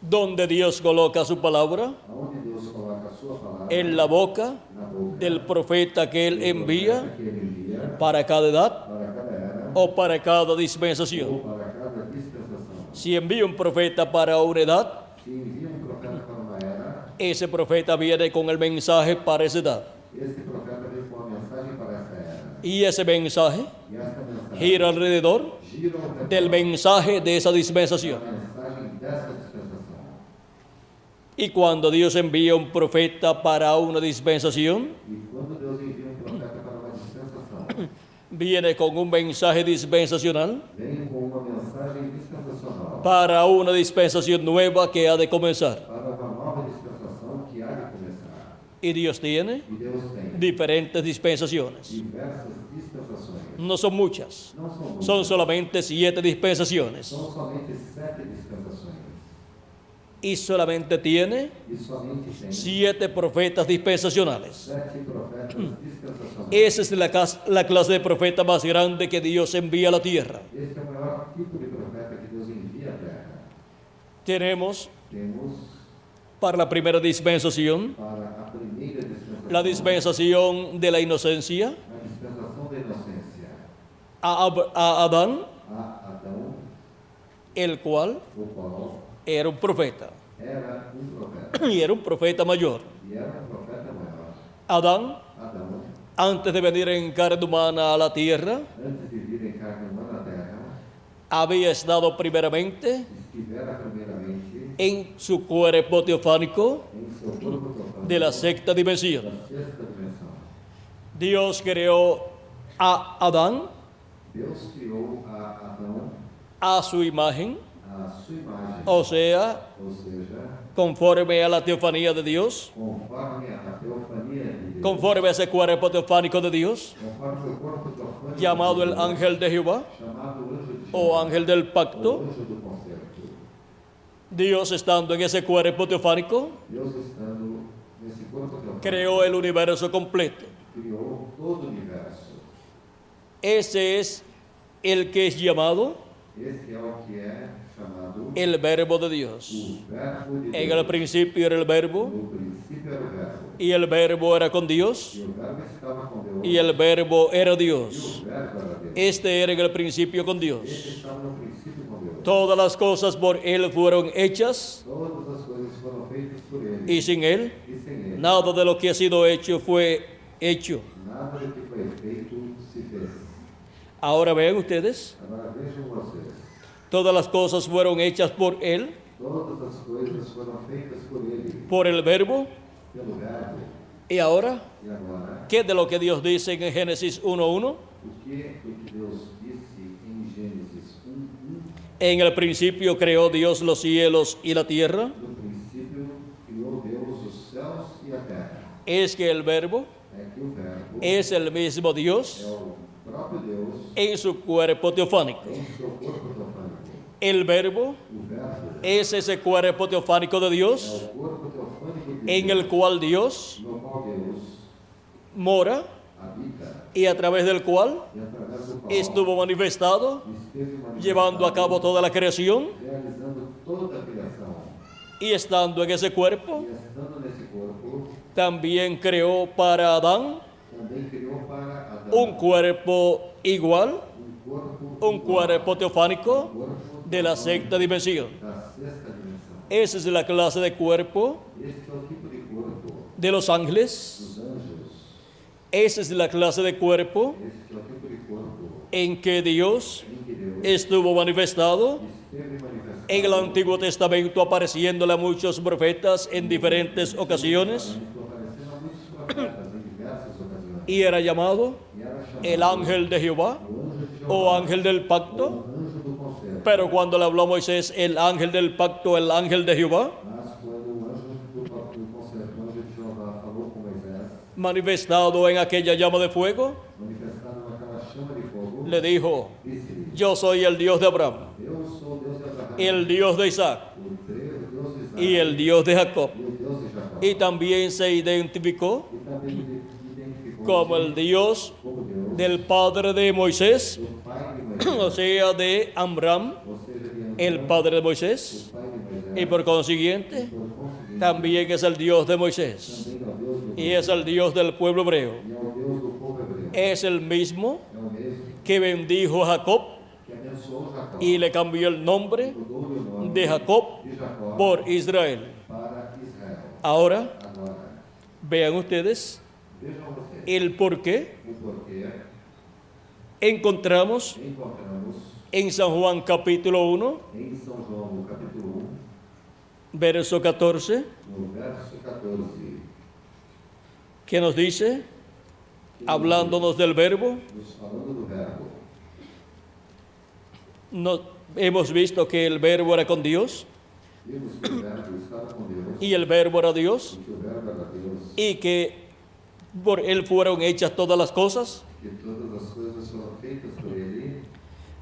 Donde Dios coloca su palabra, Aonde Deus coloca a sua palavra, en la boca na boca del profeta que él envía que ele envia para cada edad para cada era o para cada ou dispensación. para cada dispensação. Si envía un profeta para una edad, Se envia um profeta para uma era, ese profeta viene con el mensaje para esa edad. esse profeta vem com a mensagem para essa era. Y ese mensaje E essa mensagem gira alrededor gira ao redor del mensaje de esa dispensación. da mensagem dessa dispensação. Y cuando Dios envía un profeta para una dispensación, E quando Deus envia um profeta para uma dispensação, viene con un mensaje dispensacional vem com uma mensagem dispensacional para una dispensación nueva que ha de comenzar. para uma nova dispensação que há de começar. Y Dios tiene E Deus tem diferentes dispensaciones. diversas dispensações. No son muchas, Não são muitas, son solamente 7 dispensaciones. são somente 7 dispensações. Y solamente tiene E somente tem 7 profetas dispensacionales. 7 profetas dispensacionais. Esa es la clase de profeta más grande que Dios envía a la tierra. Este é o maior tipo de profeta que Deus envia à terra. Tenemos Temos para la primera dispensación para a primeira dispensação la dispensación de la inocencia a dispensação da inocência. a Adán, A Adão, el cual o qual era un profeta era um profeta. y era un profeta mayor. E era um profeta maior. Adán, Adão, antes de venir en carne humana a la tierra, antes de vir em carne humana à terra, había estado primeramente estivera primeiramente en su cuerpo teofánico em seu corpo teofânico de la sexta dimensión. da sexta dimensão. Dios creó a Adán Deus criou a Adão a su imagen, à sua imagem, o sea, ou seja, conforme a la teofanía de Dios, conforme a teofania de Deus, conforme a ese cuerpo teofánico de Dios, conforme o corpo teofânico llamado de el Deus, ángel de Jehová chamado anjo de o Jeová, ángel del o pacto. anjo do concerto. Dios, estando en ese cuerpo teofánico, Deus estando nesse corpo teofânico, creó el universo completo. criou todo o universo. Ese es el que es llamado Esse é o que é chamado el verbo de Dios. o verbo de En Deus. el principio era el verbo, No princípio era o verbo. y el verbo era con Dios, E o verbo estava com Deus. y el verbo era E Dios. o verbo era Deus. Este era en el principio con Este Dios. estava no princípio com Deus. Todas las cosas por Él fueron hechas, Todas as coisas foram feitas por Ele. y sin Él, E sem Ele, nada de lo que ha sido hecho fue hecho. nada do que foi feito se fez. Ahora vean ustedes, Agora vejam vocês. todas las cosas fueron hechas por Él, Todas as coisas foram feitas por Ele. por el verbo, Pelo verbo. y ahora, E agora, ¿qué de lo que Dios dice en Génesis 1:1? o que Deus disse em Gênesis 1:1? En el principio creó Dios los cielos y la tierra. No princípio, criou Deus os céus e a terra. Es que el verbo É que o verbo es el mismo é Dios o próprio Deus en su cuerpo teofánico. em seu corpo teofânico. El verbo O verbo es ese cuerpo teofánico de é Dios o corpo teofânico de en Deus, el cual Dios no qual Deus mora habita y a través del cual e através do qual estuvo manifestado, esteve manifestado, llevando a cabo toda la creación, realizando toda a criação. y estando en ese cuerpo, E estando nesse corpo, también creó para Adán também criou para Adão un cuerpo igual, um un cuerpo teofánico corpo de la sexta dimensión. da sexta dimensão. Esa es la clase de cuerpo Este é o tipo de corpo de los ángeles. dos anjos. Esa es la clase de cuerpo Este é o tipo de corpo en que Dios em que Deus estuvo manifestado esteve manifestado en el Antiguo Testamento, apareciéndole a muchos profetas en diferentes ocasiones, aparecendo a muitos profetas em diversas ocasiões. y era llamado E era chamado el ángel de Jehová o anjo de Jeová, o ángel del o pacto. anjo do concerto. Pero cuando le habló a Moisés el ángel del pacto, el ángel de Jehová, Mas quando o anjo do concerto, o anjo de Jeová, falou com Moisés, manifestado en aquella llama de fuego, manifestado naquela chama de fogo, le dijo: disse-lhe: yo soy el Dios de Abraham, Eu sou o Deus de Abraão, el Dios de Isaac o Deus de Isaac y el Dios de Jacob. e o Deus de Jacó. Y también se identificó E também identificou como el Dios como Deus del padre de Moisés, do pai de o Moisés, sea, de Amram, ou seja, de Abraão, el padre de Moisés, o pai de Moisés, y por consiguiente por conseguinte, también es el Dios de Moisés. também é o Deus de y es el Dios del pueblo hebreo. e é o Deus do povo hebreu. Es el mismo É o mesmo que bendijo a Jacob que abençoou Jacó y le cambió el nombre mudou-lhe o nome de Jacob de Jacó por Israel. para Israel. Ahora, Agora, vean ustedes vejam vocês el por qué o porquê encontramos encontramos en San Juan capítulo 1, em São João, no capítulo 1, verso 14, no verso 14, que nos dice, hablándonos del verbo, nos falando do verbo. hemos visto que el verbo era con Dios Vimos que o verbo estava com Deus, y el verbo era Dios e que o verbo era Deus, y que por él fueron hechas todas las cosas. que todas as coisas foram feitas por Ele,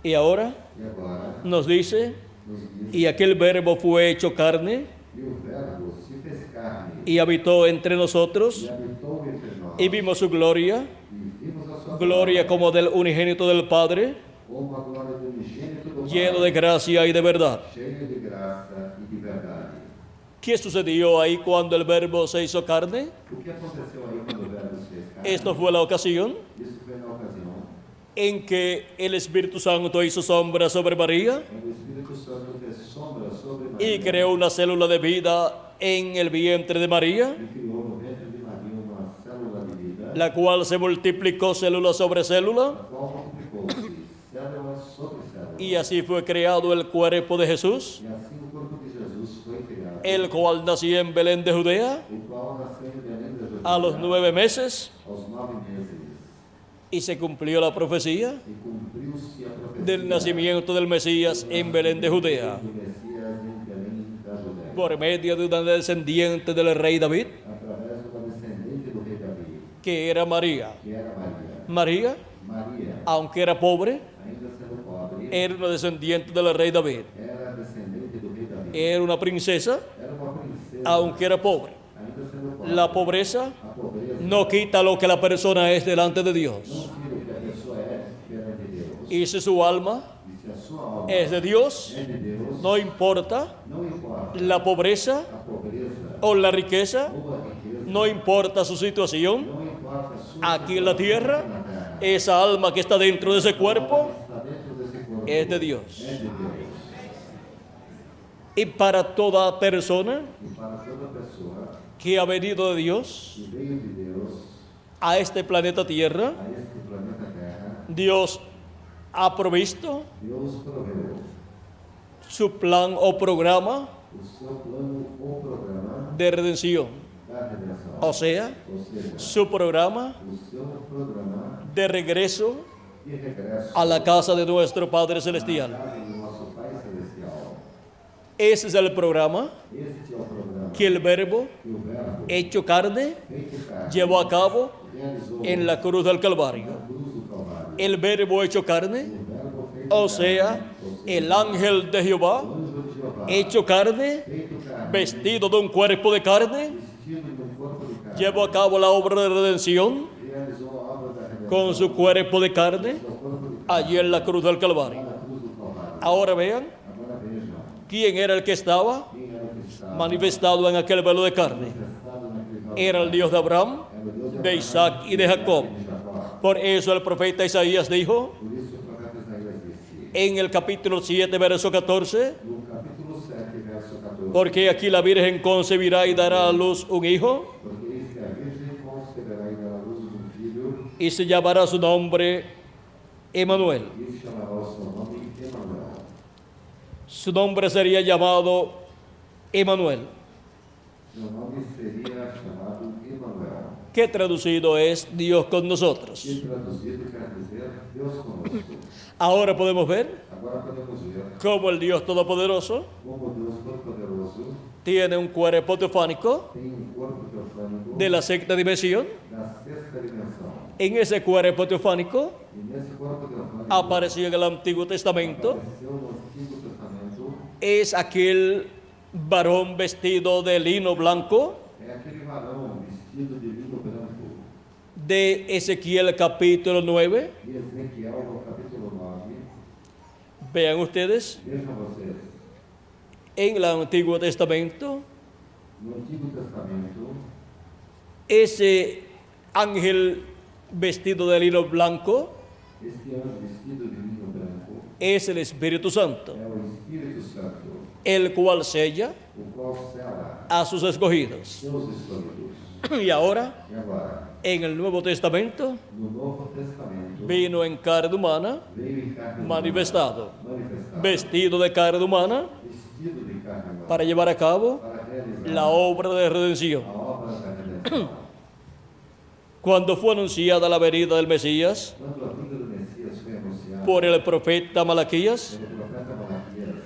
Y ahora e agora nos dice, nos diz, y aquel verbo fue hecho carne e o verbo se fez carne, y habitó entre nosotros e habitou entre nós, y vimos su gloria, e vimos a sua gloria como del unigénito del Padre, como a glória do unigênito do lleno de Pai, gracia y de verdad. cheio de graça e de verdade. ¿Qué sucedió ahí cuando el verbo se hizo carne? O que aconteceu aí quando o verbo se fez carne? Esto fue la ocasión Isso foi na ocasião en que el Espíritu Santo hizo sombra sobre María quando o Espírito Santo fez sombra sobre y Maria creó una célula de vida en el vientre de María, e criou no ventre de Maria uma célula de vida, la cual se multiplicó célula sobre célula, a qual multiplicou-se célula sobre célula. y así fue creado el cuerpo de Jesús, E assim o corpo de Jesus foi criado, el cual nació en Belén de Judea o qual nasceu em Belém da Judéia a los 9 meses, aos 9 meses, y se cumplió la profecía e cumpriu-se a profecia del nacimiento del Mesías en Belén de Judea, do Messias em Belém da Judéia, por medio de una descendiente del rey David, através de uma descendente do rei Davi, que era María. que era Maria. María, Maria, aunque era pobre, ainda sendo pobre, era una descendiente del rey David. era descendente do rei Davi. Era una princesa, Era uma princesa, aunque era pobre. ainda sendo pobre. La pobreza A pobreza no quita lo que la persona es delante de Dios. não tira o que a pessoa é perante Deus. Y si su alma E se a sua alma es de Dios, é de Deus, no importa não importa la pobreza a pobreza o la riqueza, ou a riqueza, no importa su situación, não importa a sua aquí en la situação tierra, na terra. esa alma que está dentro de ese cuerpo Está dentro desse corpo, es de Dios. é de Deus. Y para toda persona E para toda pessoa que ha venido de Dios que veio de Deus a este planeta Tierra, a este planeta Terra, Dios ha provisto Deus proveu su plan o programa o seu plano ou programa de redención. da redenção. O sea, Ou seja, su programa o seu programa de regreso de regresso a la casa de nuestro Padre à Celestial. casa do nosso Pai Celestial. Ese es el programa Este é o programa que el Verbo que o Verbo hecho carne feito carne llevó a cabo realizou en la cruz del Calvario. na cruz do Calvário. El Verbo hecho carne, O Verbo feito o sea, el ángel de Jehová o anjo de Jeová hecho carne, feito carne, vestido de un cuerpo de carne, vestido de um corpo de carne, llevó a cabo la obra de redención realizou a obra da redenção con su cuerpo de carne do corpo de carne allí en la cruz del Calvario. na cruz do Calvário. Ahora vean Agora vejam quién era el que estaba quem era o que estava manifestado en aquel velo de carne. manifestado naquele véu. Era el Dios de Abraham, Era o Deus de de Abraão, Isaac y de Jacob. de Jacó. Por eso el profeta Isaías dijo Por isso o profeta Isaías disse, en el capítulo 7, verso 14, no capítulo 7, verso 14, porque aquí la Virgen concebirá y dará a luz un hijo porque eis que a Virgem conceberá e dará à luz um filho, y se llamará su nombre Emanuel. e se chamará o seu nome Emanuel. Su nombre sería llamado Emanuel, Seu nome seria chamado Emanuel, que traducido es Dios con nosotros. que traduzido quer dizer Deus conosco. Ahora podemos ver Agora podemos ver cómo el Dios Todopoderoso como Deus Todo-Poderoso tiene un cuerpo teofánico tem corpo teofânico de la sexta dimensión. da sexta dimensão. En ese cuerpo teofánico E nesse corpo teofânico apareció en el Antiguo Testamento, apareceu no Antigo Testamento, es aquel varón vestido de lino blanco é aquele varão vestido de linho branco, de Ezequiel capítulo 9. de Ezequiel no capítulo 9. Vean ustedes, Vejam vocês, en el Antiguo Testamento, no Antigo Testamento, ese ángel vestido de lino blanco este anjo vestido de lino branco, es el Espíritu Santo, é o Espírito Santo, el cual sella o qual sela a sus escogidos. seus escolhidos. Y ahora, E agora, en el Nuevo Testamento, no Novo Testamento, vino en carne humana, veio em carne humana, manifestado, manifestado, vestido de carne humana, vestido de carne humana, para llevar a cabo para realizar la obra de redención. a obra da redenção. Cuando fue anunciada la venida del Mesías Quando a vinda do Messias foi anunciada por el profeta Malaquías, pelo profeta Malaquias,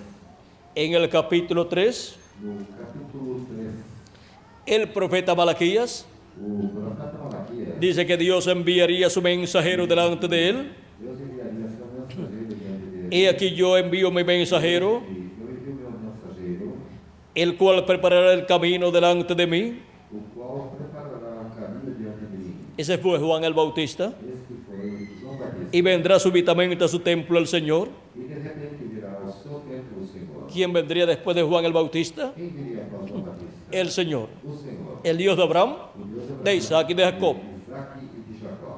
en el capítulo 3, no capítulo 3, el profeta Malaquías o profeta Malaquias, dice que Dios enviaría su mensajero delante de él. Deus enviaria seu mensageiro diante dele. He aquí yo envío mi mensajero, E eu envio meu mensageiro, el cual preparará el camino delante de mí. o qual preparará um caminho diante de mim. Ese fue Juan el Bautista. Este foi João Batista. Y vendrá súbitamente a su templo el Señor. E de repente virá ao seu templo o Senhor. ¿Quién vendría después de Juan el Bautista? Quem viria após João Batista? El Señor, O Senhor. el Dios de Abraham, O Deus de de Isaac y de Jacob. de Isaac e de Jacó.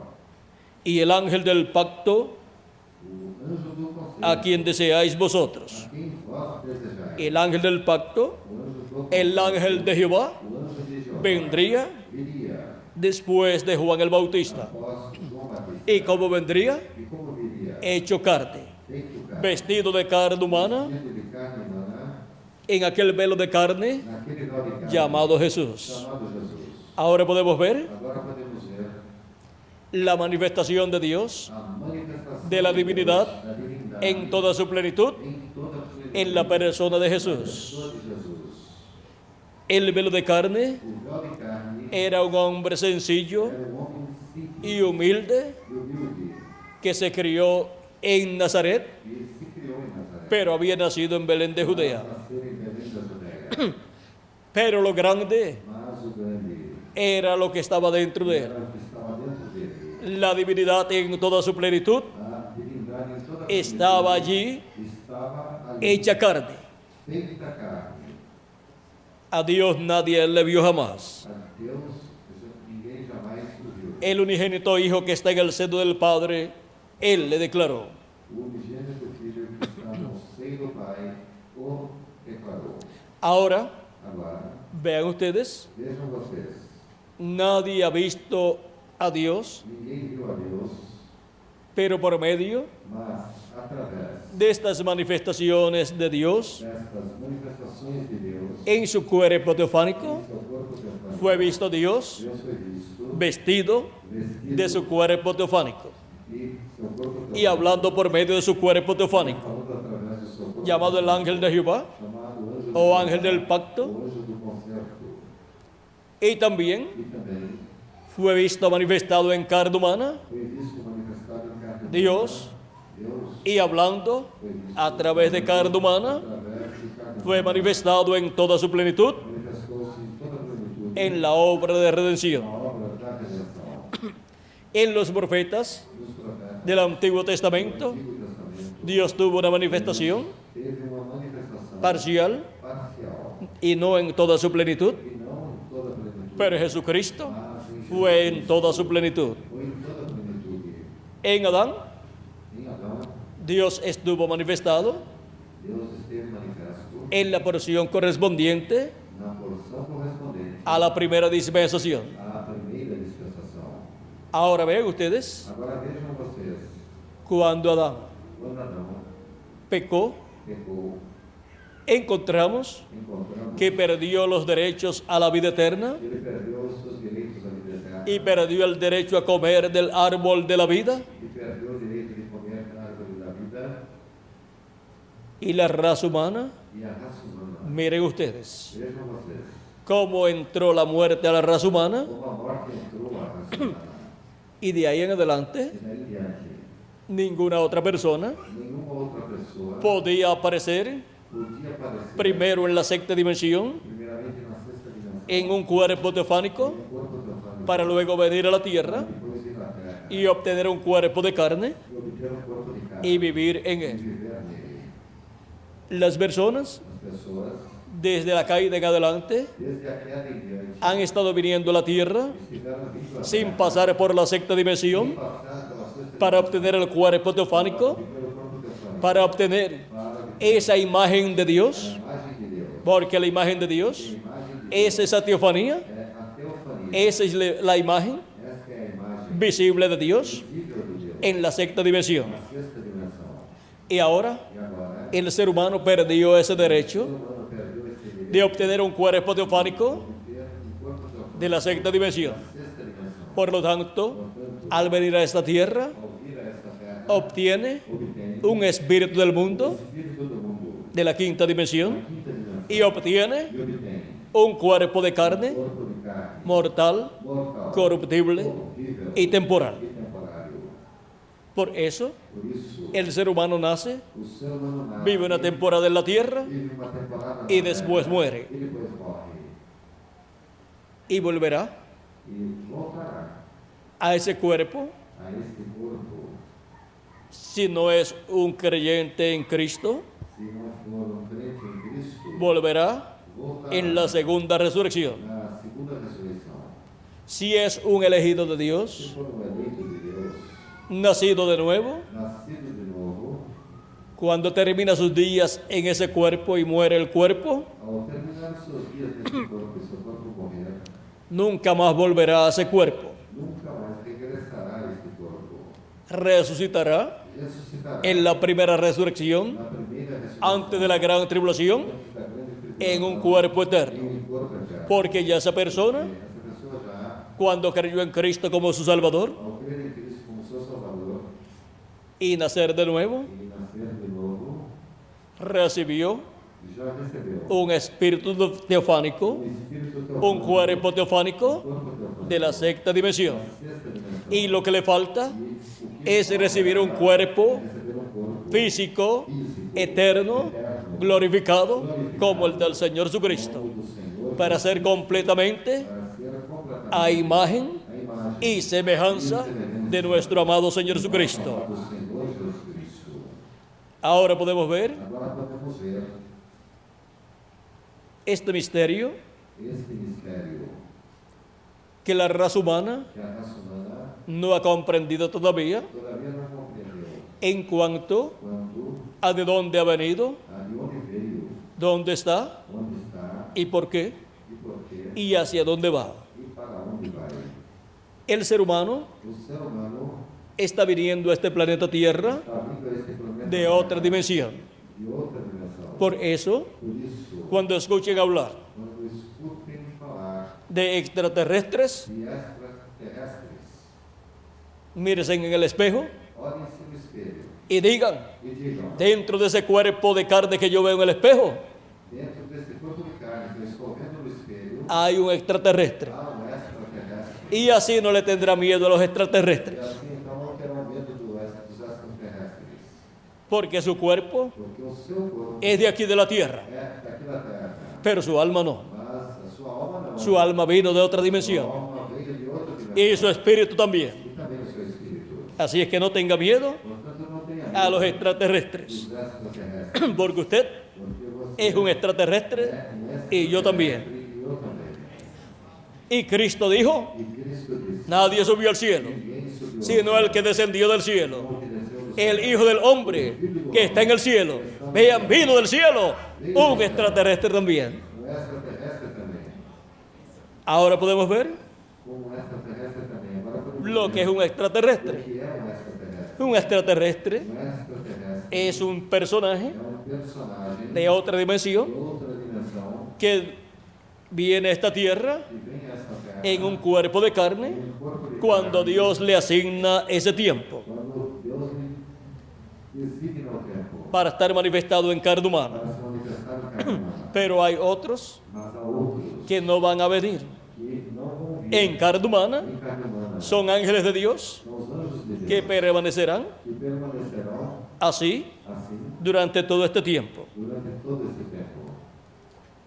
Y el ángel del pacto, O anjo do conselho. a quien deseáis vosotros. A quem vós desejáis. El ángel del pacto, O anjo do el ángel de Jehová, O anjo de Jeová vendría viria después de Juan el Bautista. após João Batista. ¿Y cómo vendría? E como viria? Hecho carne, Feito carne. vestido de carne humana, Vestido de carne humana, en aquel velo de carne naquele véu de carne llamado Jesús. chamado Jesus. Ahora podemos ver Agora podemos ver la manifestación de Dios a manifestação de la divinidad da divindade en toda su plenitud em toda a sua en la persona de Jesús. pessoa de Jesus. El velo de carne O véu de carne era un hombre sencillo era um homem simples y humilde e humilde que se crió en Nazaret, e se criou em Nazaré. pero había nacido en Belén de Judea. Nasceu em Belém da Judéia. Pero lo grande Mas o grande era lo que estaba dentro de él. era o que estava dentro dele. La divinidad en toda su plenitud A divindade em toda a estaba plenitude allí, estava ali, hecha carne. feita carne. A Dios nadie le vio jamás. A Deus ninguém jamais o viu. El unigénito Hijo que está en el seno del Padre, Él le declaró. O unigênito Filho que está no seio do Pai o declarou. Ahora, Agora, vean ustedes, vejam vocês, nadie ha visto a Dios, ninguém viu a Deus, pero por medio mas através de estas manifestaciones de Dios destas manifestações de Deus, en su cuerpo teofánico, em seu corpo teofânico, fue visto Dios Deus foi visto, vestido vestido de su cuerpo teofánico e seu corpo y hablando por medio de su cuerpo teofánico, falando através do seu corpo, llamado el ángel de Jehová chamado anjo o ángel del pacto, o anjo do concerto, y también e também fue visto manifestado en carne humana, foi visto manifestado em carne humana. Dios, Deus y hablando foi visto a través de carne humana, através de carne fue manifestado en toda su plenitud manifestou-se em toda a plenitude en la obra de na redención. obra da redenção. En los profetas Dos profetas del Antiguo do Testamento, Antigo Testamento Dios tuvo una manifestación teve uma manifestação parcial parcial y no en toda su plenitud, e não em toda a plenitude, pero Jesucristo mas em fue en toda su plenitud. foi em toda a plenitude. En Adán, Em Adão, Dios estuvo manifestado Deus esteve manifesto en la porción correspondiente na porção correspondente a la primera dispensación. à primeira dispensação. Ahora vean ustedes, Agora vejam vocês, cuando Adán quando Adão pecó, pecou, encontramos encontramos que perdió los derechos a la vida eterna que ele perdeu os seus direitos à vida eterna y perdió el derecho a comer del árbol de la vida, e perdeu o direito de comer a árvore da vida y la raza humana. e a raça humana. Miren ustedes Vejam vocês, cómo entró la muerte a la raza humana, como a morte entrou à raça humana. y de ahí en adelante E daí em diante, ninguna otra persona nenhuma outra pessoa podía aparecer podia aparecer primero en la sexta dimensión, primeiramente na sexta dimensão, en un cuerpo teofánico, no corpo teofânico, para luego venir a la tierra depois ir à terra y obtener un cuerpo de carne e obter um corpo de carne y vivir en e él. viver nele. Las personas As pessoas desde la caída en adelante, desde a queda em diante, han estado viniendo a la tierra estiveram vindo a sin terra, pasar por la sexta dimensión passar pela sexta para obtener el cuerpo teofánico, pelo corpo teofânico, para obtener para esa imagen de a Dios, imagem de Deus. porque la imagen de A Dios imagem de es esa teofanía, é a teofania. esa es la imagen Esta é a imagem visible de Dios visível de Deus en la sexta dimensión. na sexta dimensão. Y ahora E agora, el ser humano perdió ese o derecho ser humano perdeu esse direito de obtener un cuerpo teofánico de ter um corpo teofânico de la sexta dimensión. na sexta dimensão. Por lo tanto, Portanto, al venir a esta tierra, ao vir a esta terra, obtiene obtém un espíritu del mundo espírito do mundo, de la quinta dimensión quinta dimensão, y obtiene e obtém un cuerpo de carne corpo de carne, mortal, mortal, corruptible corruptível y temporal. e temporário. Por eso, Por isso, el ser humano nace, o ser humano nasce, vive una temporada en la tierra vive uma temporada y na después terra, muere e depois morre. y volverá E voltará a ese cuerpo a este corpo, si no es un creyente en Cristo, se não for um crente em Cristo, volverá voltará en la segunda resurrección. na segunda ressurreição. Si es un elegido de Se Dios, for um eleito de Deus, nacido de nuevo, nascido de novo, cuando termina sus días en ese cuerpo y muere el cuerpo, ao terminar seus dias nesse corpo e seu corpo morrer, nunca más volverá a ese cuerpo. nunca mais regressará a este corpo. Resucitará Ressuscitará en la primera resurrección, na primeira ressurreição, antes de la gran tribulación, antes da grande en un tribulação, cuerpo em eterno. um corpo eterno. Porque ya esa persona, Essa pessoa já, cuando creyó en Cristo como su Salvador ao crer em Cristo como seu Salvador y nacer de nuevo, e nascer de novo, recibió já recebeu un espíritu teofánico, espírito un teofânico, cuerpo teofánico corpo teofânico, de la sexta dimensión. sexta dimensão. Y lo que le falta O que es recibir un cuerpo receber corpo físico, físico, eterno, eterno, glorificado, como el del Señor Jesucristo, do Senhor, para ser completamente para ser completamente a imagen a imagem y semejanza de nuestro amado Señor Jesucristo. do Senhor Jesus Cristo. Ahora podemos ver Agora podemos ver este misterio este mistério que la raza humana que a raça humana no ha comprendido todavía todavía não compreendeu. en cuanto Quando, a de dónde ha venido, de onde veio, dónde está onde está y por qué e por quê y hacia dónde va. e para onde vai. El ser humano O ser humano está viniendo a este planeta Tierra está vindo a este planeta de otra dimensión. de outra dimensão. Por eso, Por isso, cuando escuchen hablar quando escutem falar de extraterrestres, de extraterrestres, mírense en el espejo olhem-se no espelho y digan, e digam, dentro de ese cuerpo de carne que yo veo en el espejo, dentro desse corpo de carne que eu estou vendo no espelho, hay un extraterrestre. há um extraterrestre. Y así no le tendrá miedo a los E extraterrestres, assim, então, não terão medo dos extraterrestres, porque su cuerpo porque o seu corpo es de aquí de la tierra, é daqui da terra, pero su alma no. mas a sua alma não. Su alma vino de otra Sua dimensión alma veio de outra dimensão. y su espíritu también. E também o seu espírito. Así es que no tenga miedo Portanto, não tenha a los medo extraterrestres, dos extraterrestres, porque usted porque você es un extraterrestre é um y yo también. extraterrestre e eu também. Y Cristo dijo, E Cristo disse, nadie subió al cielo, ninguém subiu sino el que descendió del cielo, ao que desceu do el céu. Hijo del Hombre que está en el cielo. Vean, vino del cielo, un extraterrestre también. Um extraterrestre também. Ahora podemos ver Um extraterrestre também. Agora podemos lo ver que es un o extraterrestre. que é um extraterrestre. Un extraterrestre Um extraterrestre es un personaje é um personagem de otra de dimensión outra dimensão que viene a esta tierra que vem a esta terra en un cuerpo de carne em um corpo de cuando carne, Dios le asigna ese tiempo quando Deus lhe designa o tempo para estar manifestado en carne humana. para se manifestar em carne humana. Pero hay otros Mas há outros que no van a venir que não vão vir en carne humana, em carne humana. son ángeles de Dios São os anjos de Deus que permanecerán que permanecerão así assim durante todo este tiempo. durante todo esse tempo.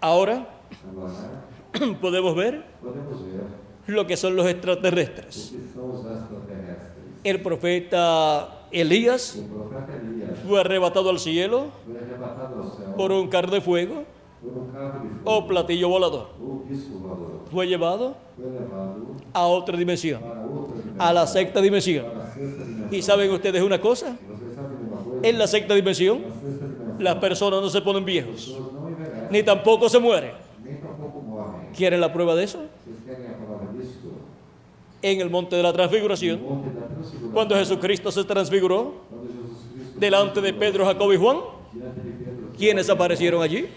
Ahora Agora, podemos ver podemos ver lo que son los o extraterrestres. que são os extraterrestres. El profeta Elías O profeta Elias fue arrebatado al cielo foi arrebatado ao céu por un carro de fuego por um carro carro de o fogo, platillo volador. ou disco voador, Fue llevado foi levado a otra dimensión, para outra dimensão, a la sexta dimensión. para a sexta dimensão. ¿Y saben ustedes una cosa? E vocês sabem de uma coisa? En la sexta dimensión, Na sexta dimensão, las personas no se ponen viejos, as pessoas não envelhecem, ni tampoco se mueren. nem tampouco morrem. ¿Quieren la prueba de eso? Vocês querem a palavra disso? En el monte de la No transfiguración, monte da transfiguração, cuando Jesucristo se transfiguró quando Jesus Cristo delante de Pedro, Jacobo y Juan, diante de Pedro, ¿quiénes aparecieron allí?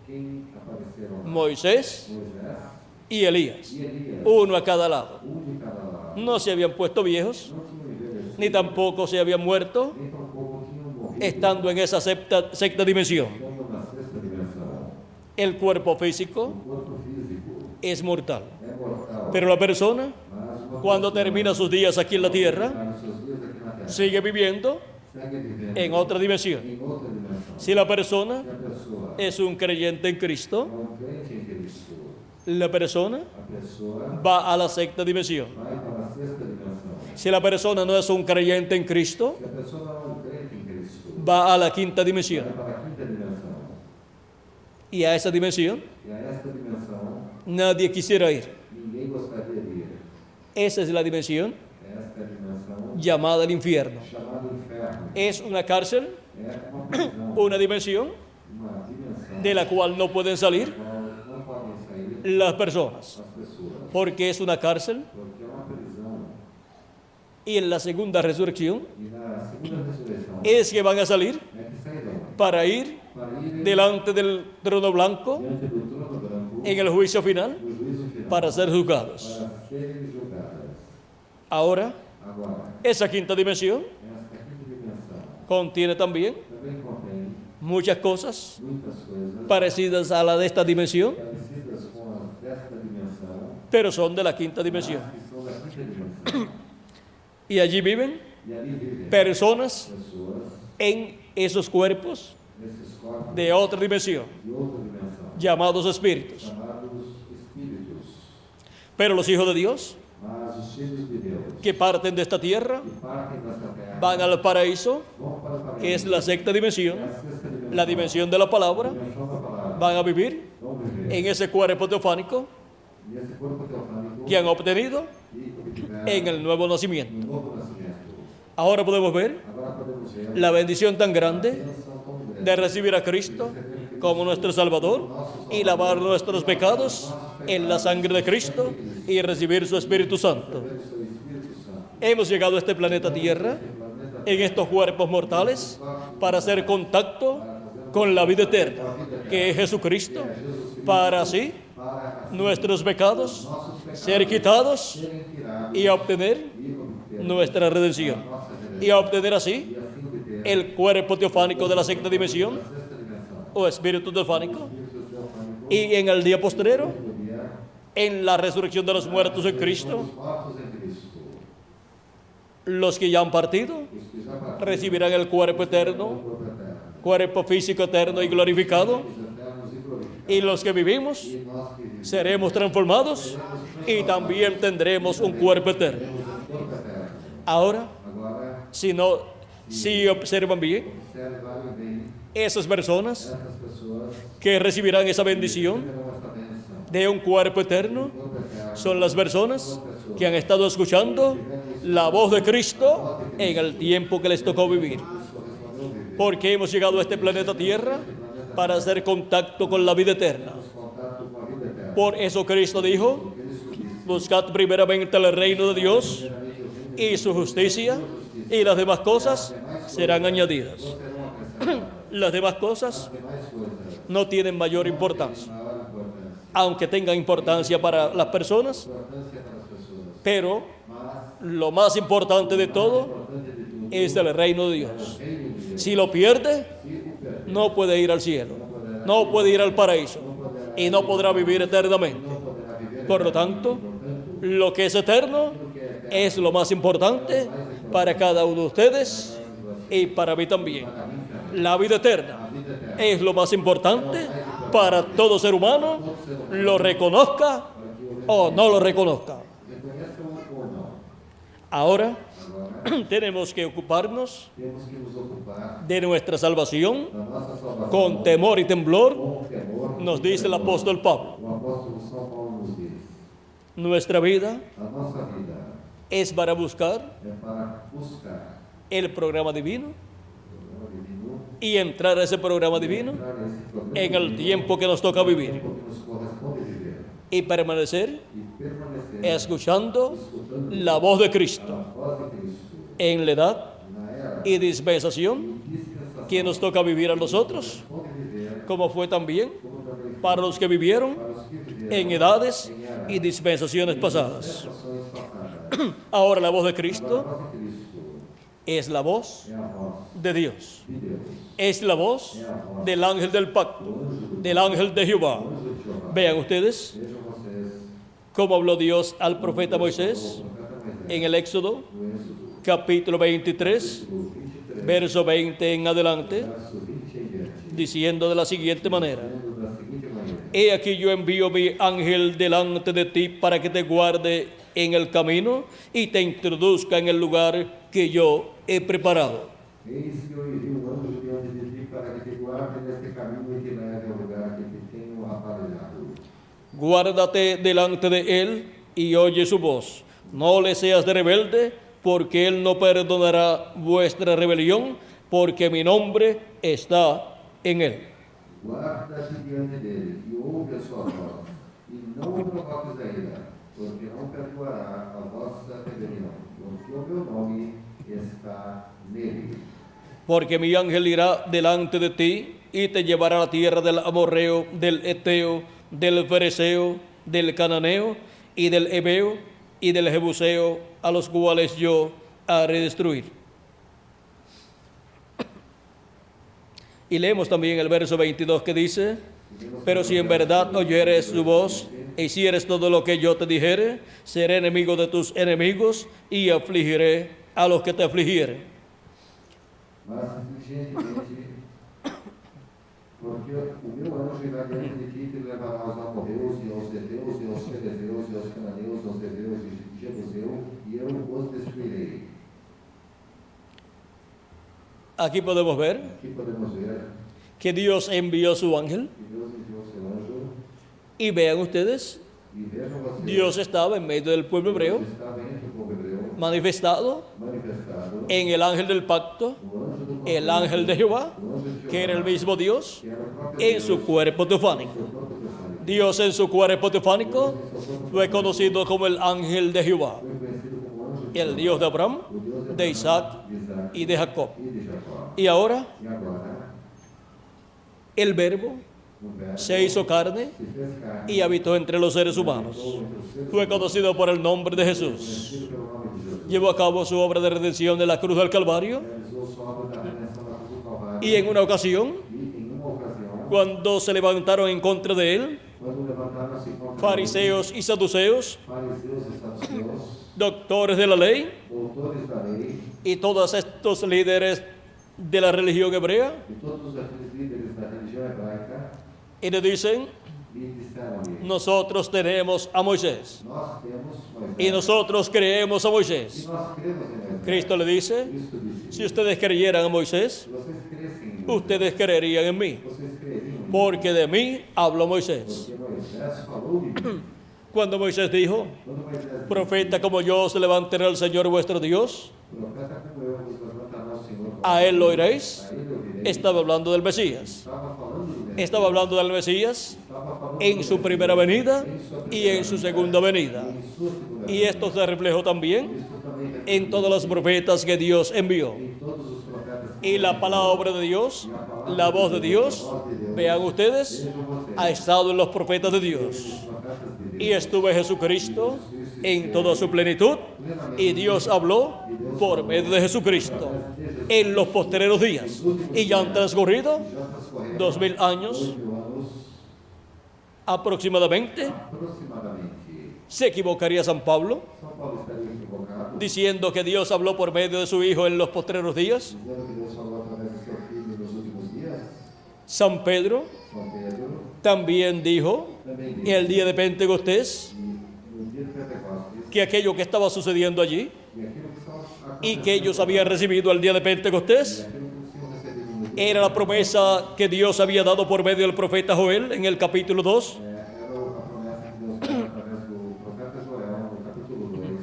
quem apareceram? Moisés Moisés y Elías, e Elias, uno a cada lado. de cada lado. No se habían puesto viejos, Não tinham envelhecido, ni tampoco se habían muerto, nem tampouco tinham morrido, estando en esa sexta dimensión. estando na sexta dimensão. El cuerpo físico O corpo físico es mortal, é mortal, pero la persona, mas uma cuando pessoa termina sus días aquí en la tierra, para os seus dias aqui na terra sigue viviendo segue vivendo en otra dimensión. em outra dimensão. Si la persona Se a pessoa es un creyente en é Cristo, crente em Cristo, la persona a pessoa va a la sexta dimensión. vai para a sexta dimensão. Si la persona no es un creyente en Cristo, Se a pessoa não é crente em Cristo, va a la quinta vai dimensión. para a quinta dimensão. Y a esa dimensión E a esta dimensão, nadie quisiera ir. ninguém gostaria de ir. Esa es la dimensión Esta dimensão, llamada el infierno. chamada inferno, Es una cárcel, é uma prisão, una dimensión uma dimensão de la cual no pueden salir da qual não podem sair las personas, as pessoas, porque es una cárcel. porque é uma prisão. Y en la segunda resurrección E na segunda ressurreição, es que van a salir é que sairão para ir para ir delante del trono blanco diante do trono branco en el juicio final no juízo final para ser juzgados. para serem julgadas. Ahora, Agora, esa quinta dimensión esta quinta dimensão contiene también também contém muchas cosas muitas coisas parecidas a la de esta dimensión, parecidas com as desta dimensão, pero son de la quinta dimensión. que são da quinta dimensão. Y allí viven E ali vivem personas pessoas en esos cuerpos nesses corpos de otra dimensión, de outra dimensão, llamados espíritus. chamados espíritos. Pero los hijos de Dios Mas os filhos de Deus que parten de esta tierra que partem desta terra van al paraíso, vão para o paraíso, que es la sexta dimensión, que é a sexta dimensão, la dimensión de la palabra. dimensão da palavra. Van a vivir Vão viver en ese cuerpo teofánico nesse corpo teofânico que han obtenido e obtiveram en el nuevo no nacimiento. novo nascimento. Ahora podemos ver Agora podemos ver la bendición tan a grande bênção tão grande de recibir a Cristo como nuestro Salvador y lavar nuestros pecados en la sangre de Cristo y recibir su Espíritu Santo. do seu Espírito Santo. Hemos llegado a este planeta Tierra en estos cuerpos mortales para hacer contacto con la vida eterna, que es Jesucristo, para así Para nuestros pecados ser quitados serem tirados y obtener e obter nuestra redención, nossa redenção. y obtener así E assim obter el cuerpo teofánico de la sexta dimensión a sexta dimensão. o espíritu teofánico, Espírito teofânico y en el día postrero, no dia en la resurrección de los muertos en Cristo, dos mortos em Cristo. los que ya han partido Os que já partiram recibirán el cuerpo eterno, o corpo eterno. cuerpo físico eterno y glorificado, Os eternos e glorificados. y los que vivimos E nós que vivemos seremos transformados y también tendremos un cuerpo eterno. temos um corpo eterno. Ahora, Agora, si observan bien, observam bem esas personas essas pessoas que recibirán esa bendición terão esta bênção. de un cuerpo eterno Corpo eterno. son las personas que han estado escuchando la voz de Cristo en el tiempo que les tocó vivir. Porque hemos llegado a este planeta Tierra para hacer contacto con la vida eterna. Contato com a vida eterna. Por eso Cristo dijo, buscad primeramente el reino de Dios y su justicia, y las demás cosas serán añadidas. Serão acrescentadas. Las demás cosas Demais coisas. no tienen mayor importancia, Maior importância. aunque tengan importancia para las personas, Importância para as pessoas. pero Mas, lo más importante de todo importante de tudo, es el reino de Dios. reino de Deus. Si lo pierde, Se o perder, no puede ir al cielo, no puede ir al paraíso y no podrá vivir eternamente. não poderá viver. Por lo tanto, lo que es eterno es lo más importante para cada uno de ustedes y para mí también. La vida eterna es lo más importante para todo ser humano, lo reconozca o no lo reconozca. Reconheçam ou não. Ahora Agora, tenemos que ocuparnos temos que nos ocupar de nuestra salvación da nossa salvação con temor y temblor com temor nos dice el apóstol Pablo, o apóstolo São Paulo nos diz, nuestra vida a nossa vida es para buscar é para buscar el programa divino o programa divino, y entrar a ese programa divino entrar nesse programa en el divino, tiempo que nos toca no vivir tempo que nos corresponde viver, y permanecer e permanecer escuchando escutando la voz de a Cristo voz de Cristo en la edad na era y dispensación e dispensação que nos toca vivir a nosotros, corresponde viver, como fue también como também para los que vivieron para os que viveram en edades em eras y dispensaciones pasadas. dispensações passadas. Ahora la voz de Agora, a Cristo voz de Cristo es la voz é a voz de Dios, de Deus, es la voz é a voz del ángel del do pacto, anjo do del ángel de Jehová. anjo de Jeová. Vean ustedes Vejam vocês cómo habló Dios al profeta Moisés o profeta Moisés, en el Éxodo no Êxodo, capítulo 23, capítulo 23, verso 20 en adelante, verso 20 em diante, diciendo de la siguiente manera: dizendo da seguinte maneira: He aquí yo envío mi ángel delante de ti para que te guarde en el camino y te introduzca en el lugar que yo he preparado. Eis que eu envio um anjo diante de ti para que te guarde neste caminho e te leve ao lugar que te tenho aparelhado. Guárdate delante de él y oye su voz. No le seas de rebelde, porque él no perdonará vuestra rebelión, porque mi nombre está en él. Guarda-te diante dele e ouve a sua voz, e não o provoques a ira, porque não perdoará a vossa rebelião, porque o meu nome está nele. Porque mi ángel irá delante de ti y te llevará a la tierra del amorreo, del eteo, del fereceo, del cananeo y del hebeo y del jebuseo, a los cuales yo haré destruir. Y leemos también el verso 22 que dice: Pero si en verdad oyeres su voz e hicieres todo lo que yo te dijere, seré enemigo de tus enemigos y afligiré a los que te afligieren. Mas diligentemente, porque o meu anjo irá diante de ti e te levará aos amorreus e aos heteus e aos ferezeus e aos cananeus, aos heveus e jebuseu, e eu os destruirei. Aquí podemos ver Aqui podemos ver que Dios envió su ángel que Deus enviou seu anjo, y vean ustedes, e vejam vocês, Dios estaba en medio del pueblo hebreo, Deus estava entre o povo hebreu, manifestado manifestado, en el ángel del pacto, o anjo do el ángel de Jehová, o anjo de Jeová, que era el mismo Dios, que era o próprio en Deus, su cuerpo teofánico. seu próprio teofánico. Dios en su cuerpo teofánico fue conocido como el ángel de Jehová, Foi conhecido como anjo de el Jeová, Dios de Abraham, o Deus de Isaac de Isaac y de Jacob. e de Jacó. Y ahora E agora, el verbo o verbo se hizo carne se fez carne y habitó entre los seres humanos. habitou entre os seres Fue humanos, conocido por el nombre de Jesús. conhecido pelo nome de Jesus. Llevó a cabo su obra de redención de la cruz del Calvario. Realizou sua obra da redenção na cruz do Calvário. Y en una ocasión, E em uma ocasião, cuando se levantaron en contra de él quando levantaram-se contra fariseos y saduceos, ele, fariseus e saduceus, doctores de la ley doutores da lei, y todos estos líderes de la religión hebrea, e todos aqueles líderes da religião hebraica, y le dicen: lhe disseram-lhe: nosotros tenemos a Moisés nós temos Moisés, y nosotros creemos a e Moisés. nós cremos em Moisés. Cristo le dice: Cristo disse: si ustedes creyeran a Moisés, se vocês crescem em Moisés, ustedes creerían en mí, vocês creriam em mim, porque de mí habló Moisés. porque Moisés falou de mim. Cuando Moisés dijo: Quando Moisés disse: profeta como yo se levantará el Señor vuestro Dios, profeta como eu vos levantará o Senhor, a él lo oiréis, a ele ouvireis. estaba hablando del Mesías. Estava falando do Mesías. Estaba hablando del Mesías Estaba falando en do su Mesías. primera venida Em sua y primeira en su venida, segunda venida. em sua segunda Y venida. esto se reflejó también Isso também en todos los profetas que Dios envió. em todos os profetas. Y la palabra de Dios, la voz de Dios, vean ustedes, Vejam vocês, ha estado en los profetas de Dios. os profetas de Deus. Y estuvo Jesucristo en toda su plenitud. Y Dios habló por medio de Jesucristo en los postreros días. Y ya han transcurrido Já transcorreram 2000 años 2000 anos aproximadamente. aproximadamente. ¿Se equivocaría San Pablo São Paulo estaria equivocado, diciendo que Dios habló por medio de su Hijo en los postreros días? dizendo que Deus falou através de seu filho nos últimos días. San Pedro São Pedro también dijo também en disse el día de Pentecostés no dia de Pentecostes que aquello que estaba sucediendo allí e aquilo que estava y que ellos habían recibido el día de e Pentecostés aquilo que o Senhor recebeu no era la promesa que Dios había dado por medio del profeta Joel en el capítulo 2. Era a promessa que Deus fez através do profeta Joel, no capítulo 2.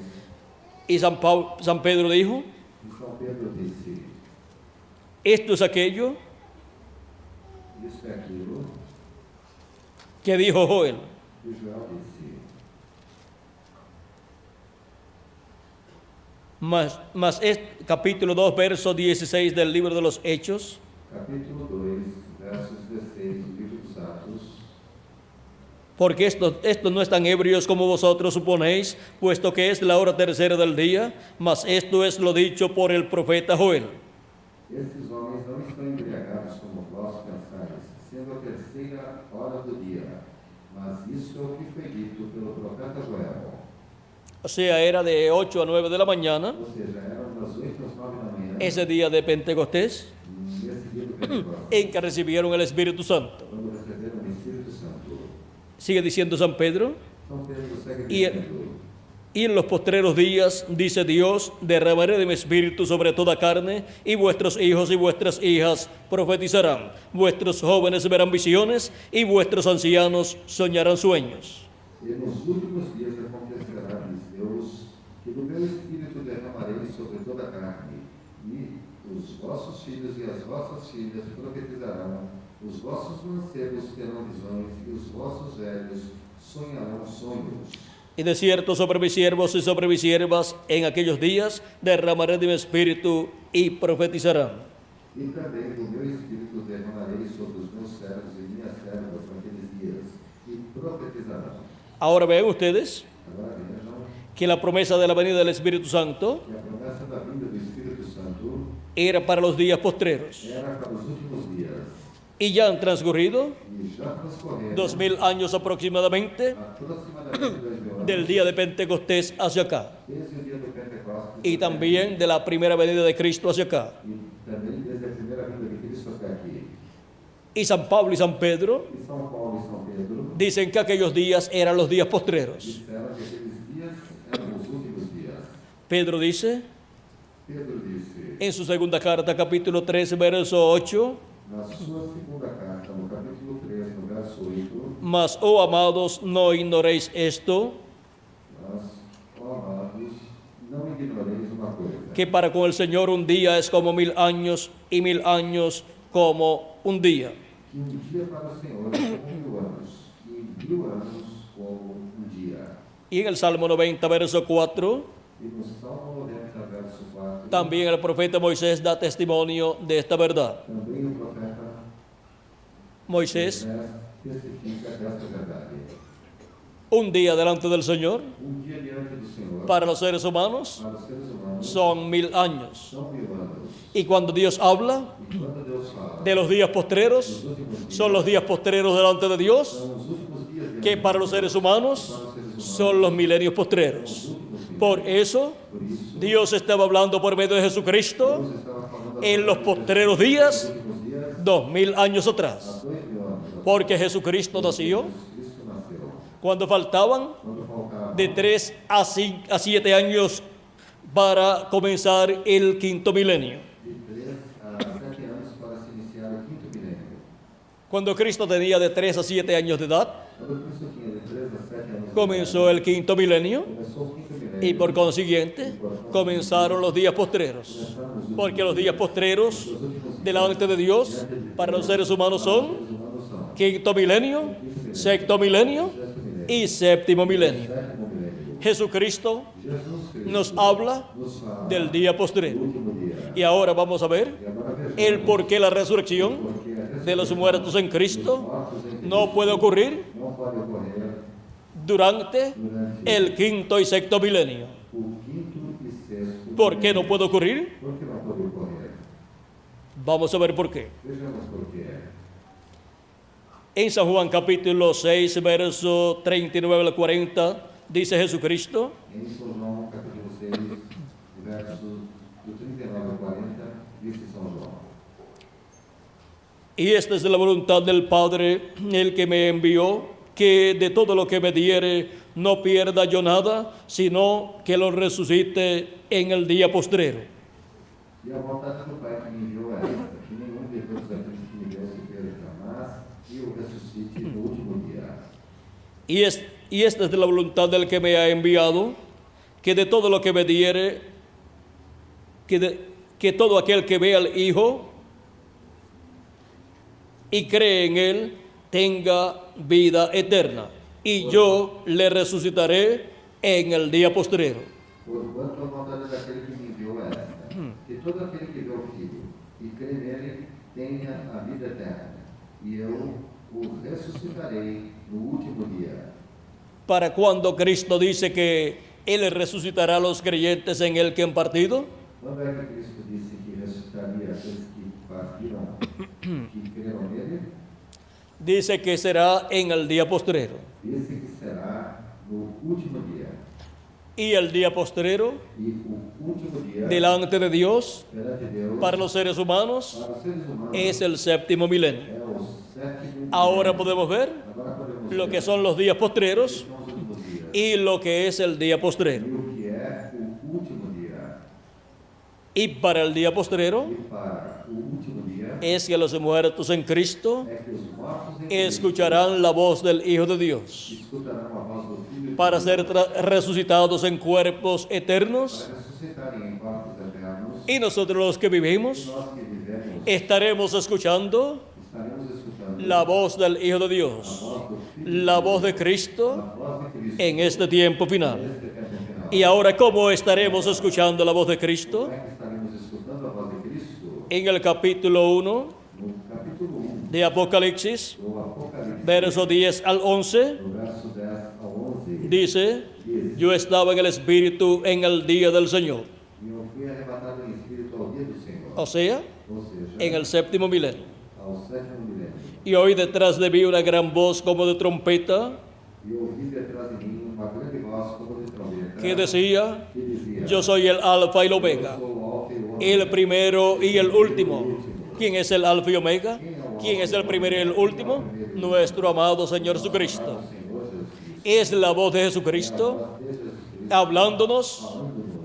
Y San Pedro dijo, E São Pedro disse: esto es aquello Isso é aquilo que dijo Joel. que Joel disse. Capítulo 2, verso 16 del libro de los Hechos. Capítulo 2, versos 16 do livro dos Atos. Porque estos no están ebrios como vosotros suponéis, puesto que es la hora tercera del día, mas esto es lo dicho por el profeta Joel. Esses homens não estão embriagados como vós pensais, sendo a terceira hora do dia. Mas isso é o que foi dito pelo profeta Joel. O sea, era de 8 a 9 de la mañana, Ou seja, eram das 8 às 9 da manhã, ese día de Pentecostés, nesse dia do Pentecostes, en que recibieron el Espíritu Santo. quando receberam o Espírito Santo. Sigue diciendo San Pedro, São Pedro segue Y- dizendo: y en los postreros días, dice Dios, derramaré de mi espíritu sobre toda carne, y vuestros hijos y vuestras hijas profetizarán, vuestros jóvenes verán visiones, y vuestros ancianos soñarán sueños. E nos últimos dias acontecerá, diz Deus, que do meu Espírito derramarei sobre toda a carne, e os vossos filhos e as vossas filhas profetizarão, os vossos mancebos terão visões, e os vossos velhos sonharão sonhos. Y de cierto sobre mis siervos y sobre mis siervas en aquellos días derramaré de mi espíritu y profetizarán. E também do meu Espírito derramarei sobre os meus servos e minhas servas naqueles dias, e profetizarão. Ahora vean ustedes Agora vejam que la promesa de la venida del Espíritu Santo que a promessa da vinda do Espírito Santo era para los días postreros. era para os últimos dias. Y ya han transcurrido E já transcorreram 2000 años aproximadamente aproximadamente 2000 anos del día de Pentecostés hacia acá, desde o dia do Pentecostes y también de la primera venida de Cristo hacia acá. e também desde a primeira vinda de Cristo até aqui. Y San Pablo y San Pedro E São Paulo e São Pedro dicen que aquellos días eran los días postreros. disseram que aqueles dias eram os últimos dias. Pedro dice Pedro disse, en su segunda carta, capítulo 13, verso 8, na sua segunda carta, no capítulo 3, no verso 8, mas, oh amados, no ignoréis esto, mas, ó amados, não ignoreis uma coisa, que para con el Señor un día es como 1000 años y 1000 años como un día. que dia para o Senhor é como 1000 anos, e 1000 anos como dia. Y en el Salmo 90, verso 4, E no Salmo 90, verso 4, también el profeta Moisés da testimonio de esta verdad. também o profeta Moisés, testifica desta verdade. un día delante del Señor, Dia diante do Senhor, para los seres humanos, para os seres humanos, son 1000 años. são 1000 anos. Y cuando Dios habla E quando Deus fala, de los días postreros, os últimos dias, son los días postreros delante de Dios, são os últimos dias de que para los seres humanos son los milenios postreros. Por eso, Por isso, Dios estaba hablando por medio de Jesucristo Deus estava falando en los postreros días, últimos dias, 2000 años atrás. 2000 anos. Porque Jesucristo nació Cristo nasceu. cuando faltaban Quando faltava de 3 a 7 años para comenzar el quinto milenio. de 3 a 7 anos para se iniciar o quinto milênio. Cuando Cristo tenía de 3 a 7 años de edad, Quando Cristo tinha de 3 a 7 anos, de comenzó el quinto milenio idade, começou o quinto milênio. y por consiguiente comenzaron los días postreros. Porque los días postreros delante de Dios para los seres humanos son Os humanos são quinto milenio, sexto milenio y séptimo milenio. sétimo milênio. Jesucristo Jesus Cristo nos habla nos fala del día do postrero. último dia. Y ahora vamos a ver E agora vejamos el por qué la resurrección porque a de los ressurreição muertos en dos Cristo mortos em Cristo no puede ocurrir não pode ocorrer durante durante el quinto y sexto milenio. o quinto e sexto. ¿Por qué no puede ocurrir? Por que não pode ocorrer? Vamos a ver por qué. Vejamos por quê. En San Juan capítulo 6, verso 39 al 40, dice Jesucristo, Em São João, capítulo 6, versos do 39 ao 40, disse São João: y esta es la voluntad del Padre, el que me envió, que de todo lo que me diere no pierda yo nada, sino que lo resucite en el día postrero. E a vontade do Pai que me enviou é esta, que nenhum de todos Y esta es de la voluntad del que me ha enviado, que de todo lo que me diere, que todo aquel que ve al Hijo y cree en Él, tenga vida eterna. Y yo le resucitaré en el día postrero. Porquanto a vontade daquele que me enviou é esta, que todo aquele que vê o Filho e crê nele tenha a vida eterna, e eu o ressuscitarei no último dia. Para cuando Cristo dice que Él resucitará a los creyentes en el que han partido, Quando é que Cristo disse que ressuscitaria aqueles que partiram, que creram nele? dice que será en el día postrero. Disse que será no último dia. Y el día postrero, E o último dia, delante de Dios, perante Deus, para los seres humanos, para os seres humanos, es el séptimo milenio. é o sétimo Ahora dia. podemos ver Agora podemos lo ver que son los días postreros são os últimos dias. y lo que es el día E postrero. o que é o último dia. Y para el día postrero E para o último dia es que los muertos en Cristo é que os mortos em Cristo escucharán la voz del Hijo de Dios escutarão a voz do Filho de para Deus, ser resucitados en cuerpos eternos, para ressuscitarem em corpos eternos. y nosotros los que E vivimos nós que vivemos estaremos escuchando estaremos escutando la voz del Hijo de a Dios, voz do Filho, la voz de a Cristo voz de Cristo en este tiempo final. neste tempo final. Y ahora, ¿cómo estaremos escuchando la voz de Cristo? Como é que estaremos escutando a voz de Cristo? En el capítulo 1 No capítulo 1 de Apocalipsis, do Apocalipse, verso 10 al 11, no verso 10 ao 11, dice, yo estaba en el Espíritu en el día del Señor, e eu fui arrebatado em espírito ao dia do Senhor, o sea, ou seja, en el séptimo milenio. ao sétimo milenio. Y oí detrás de mí una gran voz como de trompeta E ouvi detrás de mim uma grande voz como de trombeta, que decía, que dizia, yo soy el Alfa y el eu Omega, sou o Alfa e o Ômega, el primero y el último. ¿Quién es el Alfa y Omega? ¿Quién es el primero y el último? Nuestro amado Señor Jesucristo. Senhor Jesus, Es la voz de Jesucristo voz de Jesus Cristo, hablándonos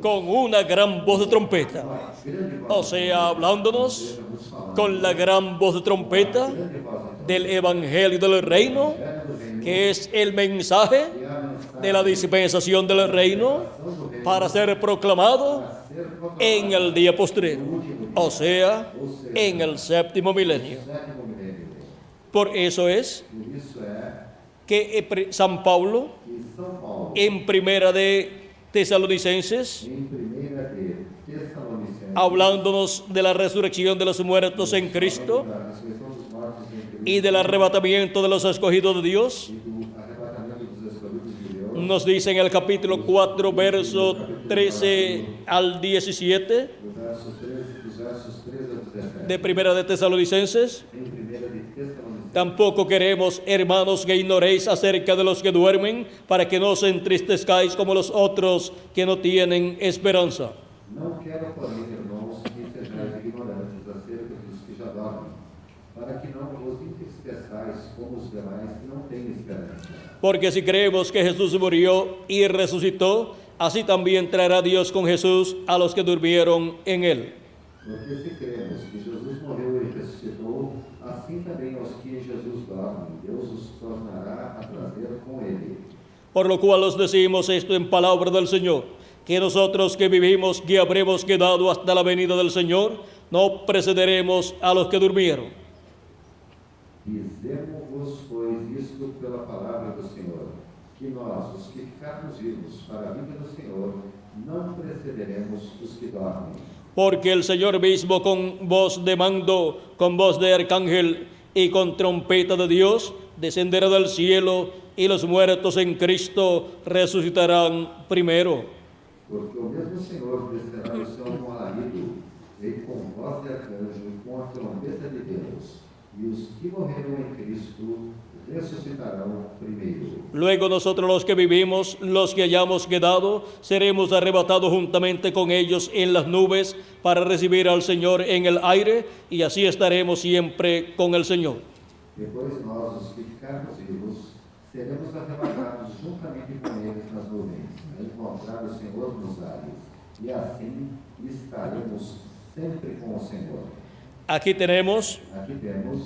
con una gran voz de trompeta. grande voz, O sea, hablándonos nos falando, con la gran voz de trompeta grande voz del Evangelio del Reino, do reino, que es el mensaje e a mensagem de la dispensación del reino do reino para ser proclamado ser proclamada en el día postrero, no último dia, o sea, en el séptimo milenio. sétimo milenio. Por eso es Por isso é que San Pablo, que São Paulo, en primera de Tesalonicenses, em 1 de Tessalonicenses, hablándonos de la resurrección de los muertos en Cristo da ressurreição dos mortos em Cristo y del arrebatamiento de los escogidos de Dios, e do arrebatamento dos escolhidos de Deus, nos dice en el capítulo 4, verso 13 al 17 dos versos 13 a 17, de primera de Tesalonicenses, em 1 de Tessalonicenses, tampoco queremos, hermanos, que ignoréis acerca de los que duermen, para que no os entristezcáis como los otros que no tienen esperanza. não quero, porém, irmãos, que sejais ignorantes acerca dos que já dormem, para que não vos entristeçais como os demais que não têm esperança. Porque si creemos que Jesús murió y resucitó, así también traerá Dios con Jesús a los que durmieron en él. Porque se cremos que Jesus morreu e ressuscitou, assim também os que em Jesus dormem, Deus os tornará a trazer com ele. Por lo cual os decimos esto en palabra del Señor, que nosotros que vivimos, que habremos quedado hasta la venida del Señor, no precederemos a los que durmieron. Dizemos-vos, pois, isto pela palavra do Senhor, que nós, os que ficarmos vivos para a vida do Senhor, não precederemos os que dormem. Porque el Señor mismo con voz de mando, con voz de arcángel y con trompeta de Dios, descenderá del cielo y los muertos en Cristo resucitarán primero. Porque o mesmo Senhor descerá do céu com alarido, e com voz de arcanjo, e com a trombeta de Deus, e os que morreram em Cristo ressuscitarão primeiro. Luego nosotros los que vivimos, los que hayamos quedado, seremos arrebatados juntamente con ellos en las nubes para recibir al Señor en el aire, y así estaremos siempre con el Señor. Depois nós, os que ficarmos vivos, seremos arrebatados juntamente com eles nas nuvens, a encontrar o Senhor nos ares, e assim estaremos sempre com o Senhor. Aquí tenemos Aqui temos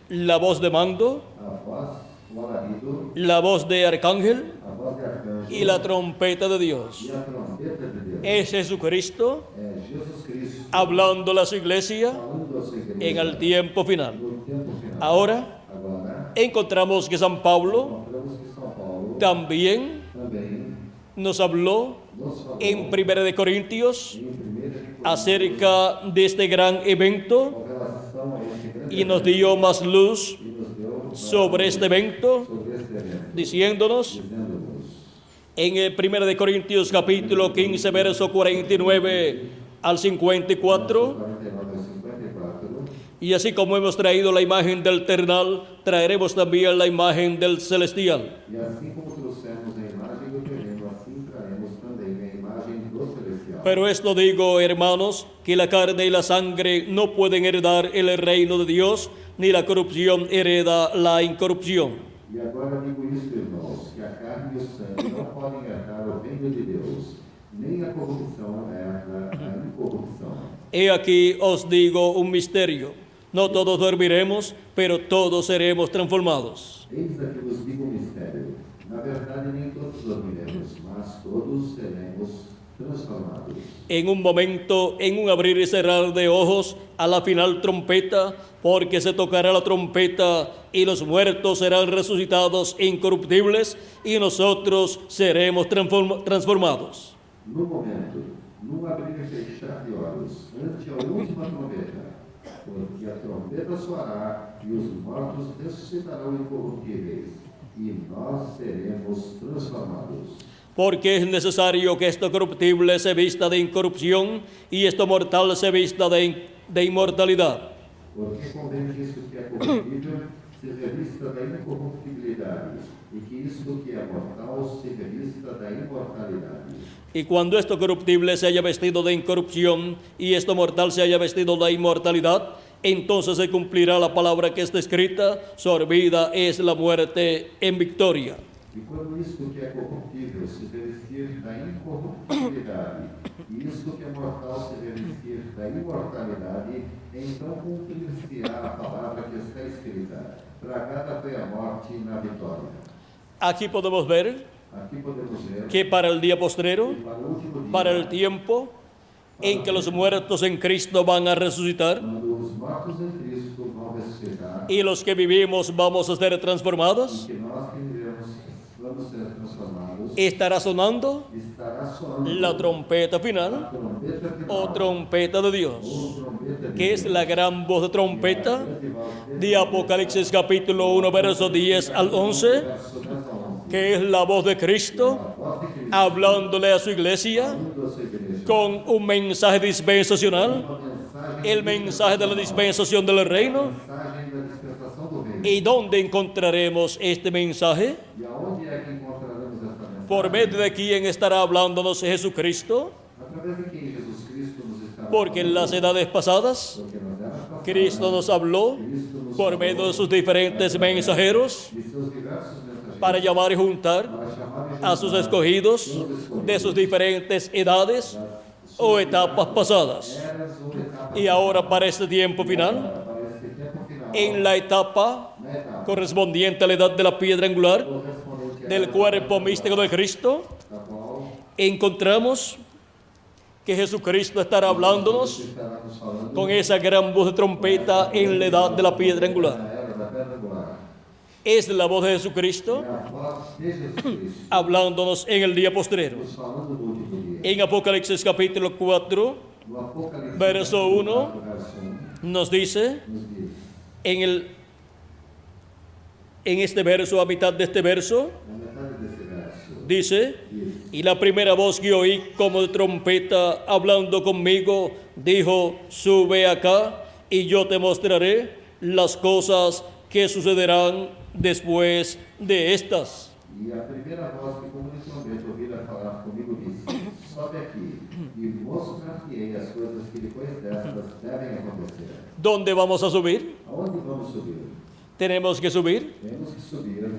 la voz de mando, a voz, o alarido, la voz de arcángel a voz de arcanjo y la trompeta de Dios. e a trombeta de Deus. Es Jesucristo É Jesus Cristo hablando a su iglesia falando a sua igreja en el tiempo final. no tempo final. Ahora Agora, encontramos que San Pablo encontramos que São Paulo también também nos habló nos falou en 1 de Corintios em 1 de Coríntios acerca de este gran evento com relação a este grande y nos dio más luz e nos deu sobre este evento, sobre este evento, diciéndonos dizendo-nos en el 1 de Corintios capítulo 15, verso 49 al 54, 49 ao 54, y así como hemos traído la imagen del ternal, traeremos también la imagen del celestial. e assim como trouxemos a imagem do terreno, assim traremos também a imagem do celestial. Pero esto digo, hermanos, que la carne y la sangre no pueden heredar el reino de Dios, ni la corrupción hereda la incorrupción. E agora digo isto, irmãos, que a carne e o sangue não podem herdar o reino de Deus, nem a corrupção herda a incorrupção. He aquí os digo un misterio. No todos dormiremos, pero todos seremos transformados. Eis aqui vos digo um mistério. Na verdade, nem todos dormiremos, mas todos seremos transformados. En un momento, en un abrir y cerrar de ojos, a la final trompeta, porque se tocará la trompeta y los muertos serán resucitados incorruptibles y nosotros seremos transformados. No momento, num abrir e fechar de olhos, ante a última trombeta, porque a trombeta soará e os mortos ressuscitarão incorruptíveis, e nós seremos transformados. Porque es necesario que esto corruptible se vista de incorrupción y esto mortal se vista de inmortalidad. Porque convém que isto que é corruptível se revista da incorruptibilidade, e que isto que é mortal se revista da imortalidade. Y cuando esto corruptible se haya vestido de incorrupción y esto mortal se haya vestido de inmortalidad, entonces se cumplirá la palabra que está escrita: sorbida es la muerte en victoria. E quando isto que é corruptível se revestir da incorruptibilidade, e isto que é mortal se revestir da imortalidade, então cumprir-se-á a palavra que está escrita: tragada foi a morte na vitória. Aquí podemos ver Aqui podemos ver que para el día postrero, que para o último dia, para el tiempo en que los muertos en Cristo van a resucitar quando os mortos em Cristo vão ressuscitar, y los que vivimos vamos a ser transformados, que nós que vivemos vamos ser transformados, estará sonando estará soando la trompeta a final trombeta final, o trompeta de Dios, ou trombeta de que es Deus, la gran voz de trompeta grande voz de Apocalipsis capítulo 1, verso 10 al 11, verso 10 a 11. que es la voz de Cristo hablándole a su iglesia con un mensaje dispensacional, el mensaje de la dispensación del reino. ¿Y dónde encontraremos este mensaje? ¿Por medio de quién estará hablándonos Jesucristo? Porque en las edades pasadas Cristo nos habló por medio de sus diferentes mensajeros para llamar y juntar a sus escogidos de sus diferentes edades o etapas pasadas. Y ahora para este tiempo final, en la etapa correspondiente a la edad de la piedra angular del cuerpo místico de Cristo, encontramos que Jesucristo estará hablándonos con esa gran voz de trompeta en la edad de la piedra angular. Es la voz de Jesucristo hablándonos en el día postrero. En Apocalipsis capítulo 4, verso 1, nos dice, en este verso, a mitad de este verso, dice: y la primera voz que oí como de trompeta hablando conmigo dijo: sube acá y yo te mostraré las cosas que sucederán después de estas. E a primeira voz que como de trombeta ouvira falar comigo disse: sobe aqui e mostrar-te-ei as coisas que depois destas devem acontecer. ¿Dónde vamos a subir? Aonde vamos subir? Tenemos que subir Temos que subir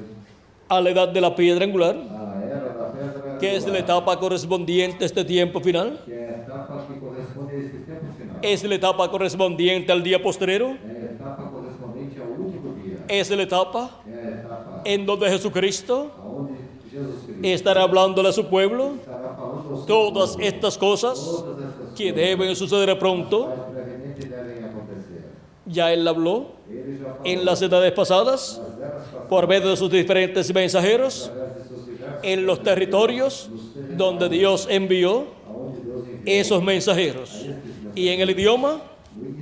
a la edad de la piedra angular, à era da pedra que es la angular, etapa correspondiente a este tiempo final. que é a etapa que corresponde a este tempo final. Es la etapa correspondiente al día postrero. É a etapa correspondente ao último dia. Es la etapa É a etapa en donde Jesucristo onde Jesus Cristo estará hablándole a su pueblo estará falando ao seu todas povo estas cosas todas essas que coisas, deben suceder pronto. quais brevemente devem acontecer. Ya Él habló Ele já falou en las edades pasadas nas eras passadas, por medio de sus diferentes mensajeros através de seus diversos en los territorios donde Dios envió aonde Deus enviou esos mensajeros y en el idioma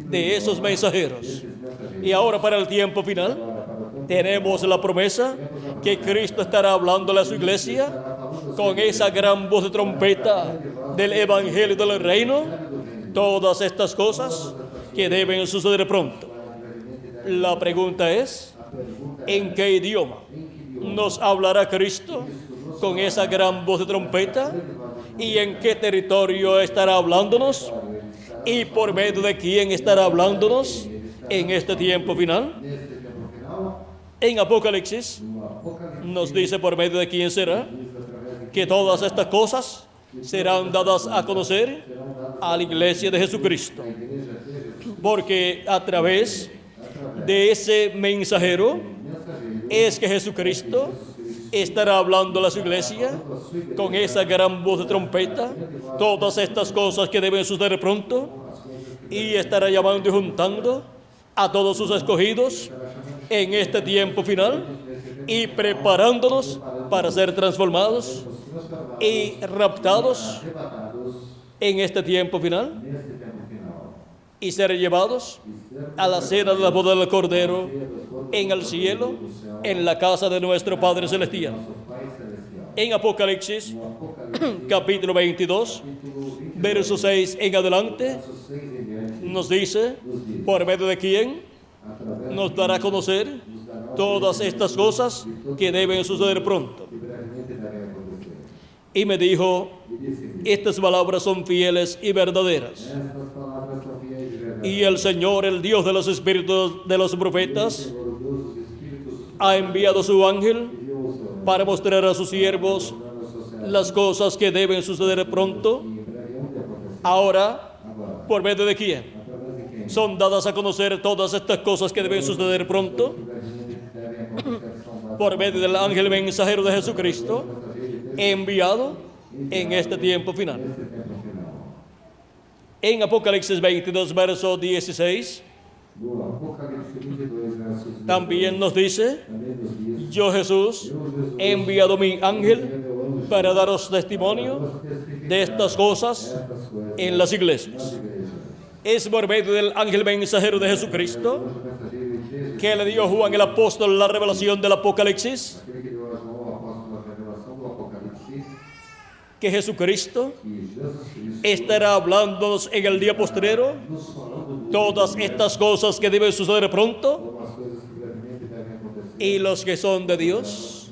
de esos mensajeros. esses mensageiros. Y ahora para el tiempo final Agora, para o tempo tenemos la promesa que Cristo estará hablándole a su iglesia con esa gran voz de trompeta del Evangelio del Reino, todas estas cosas que deben suceder pronto. La pregunta es, ¿en qué idioma nos hablará Cristo con esa gran voz de trompeta? ¿Y en qué territorio estará hablándonos? ¿Y por medio de quién estará hablándonos en este tiempo final? nesse tempo final, En Apocalipsis no Apocalipse, nos dice por medio de quién será diz através de que todas estas cosas serán dadas a conocer serão dados a la iglesia de Jesucristo. à igreja de Jesus, Porque a través através de ese mensajero do mensageiro, es que Jesucristo estará hablando a su iglesia con esa gran voz de trompeta, todas estas cosas que deben suceder pronto, y estará llamando y juntando a todos sus escogidos en este tiempo final y preparándonos para ser transformados y raptados arrebatados en este tiempo final nesse tempo final, y ser llevados a la cena de la boda del Cordero en el cielo, en la casa de nuestro Padre Celestial. nosso Pai Celestial. En Apocalipsis, No Apocalipse, capítulo 22, capítulo 20, verso 6 en adelante, versos 6 em diante, nos dice, por medio de quién através nos dará a conocer todas estas cosas que deben suceder pronto. que brevemente devem acontecer. Y me dijo, E disse-me, estas palabras son fieles y verdaderas. estas palavras são fiéis e verdadeiras. Y el Señor, el Dios de los espíritus de los profetas, Senhor, o Deus dos Espíritos, ha enviado su ángel enviou o seu anjo para mostrar a sus siervos para os seus servos las cosas que deben suceder pronto. que em breve hão de acontecer. Ahora, Agora, ¿por medio de quién? através de quem? Son dadas a conocer todas estas cosas que deben suceder pronto. Que brevemente devem acontecer são dadas Por medio del ángel mensajero de Jesucristo, mensageiro de enviado en este tiempo final. nesse tempo final. En Apocalipsis 22, verso 16, No Apocalipse 22, versos 10, también nos dice, também nos diz, yo Jesús he enviado mi ángel para daros testimonio de estas cosas estas coisas en las nas iglesias. igrejas. Es por medio del ángel mensajero de Jesucristo O mensageiro de Jesus, que le dio a Juan el apóstol la revelación del Apocalipsis, aquele que deu a João o apóstolo a revelação do Apocalipse, que Jesucristo que Jesus Cristo estará hablándonos en el día postrero nos falando do todas estas cosas que deben suceder pronto, como as coisas que brevemente devem acontecer, y los que son de Dios,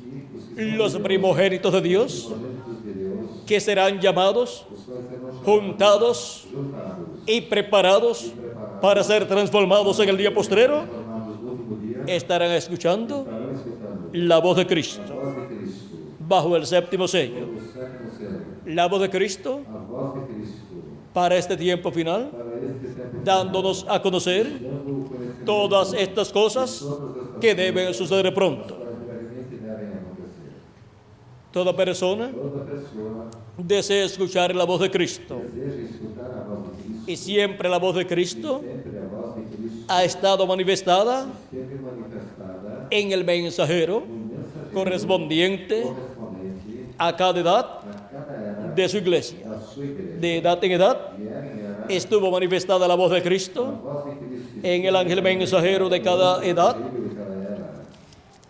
e os que los primogénitos de Dios, primogênitos de Deus, que serán llamados, os quais serão chamados, juntados juntados, y preparados para ser transformados en el día postrero, formados no último dia, estarán escuchando estarão escutando la voz de a Cristo voz de Cristo, bajo el séptimo sello. o sétimo selo, La voz de Cristo a voz de Cristo, para este tiempo final, para este tempo dándonos a conocer dando o conhecimento todas estas cosas que deben suceder pronto. quais brevemente devem acontecer. Toda persona Toda pessoa desea escuchar la voz de Cristo, deseja escutar a voz de Cristo, y siempre la voz de Cristo sempre a voz de Cristo ha estado manifestada esteve manifestada en el mensajero no mensageiro correspondiente correspondente a cada edad a cada era de su iglesia. da sua igreja. De edad en edad E era em era estuvo manifestada la voz de a Cristo voz de Cristo en el ángel mensajero de cada edad, de cada era.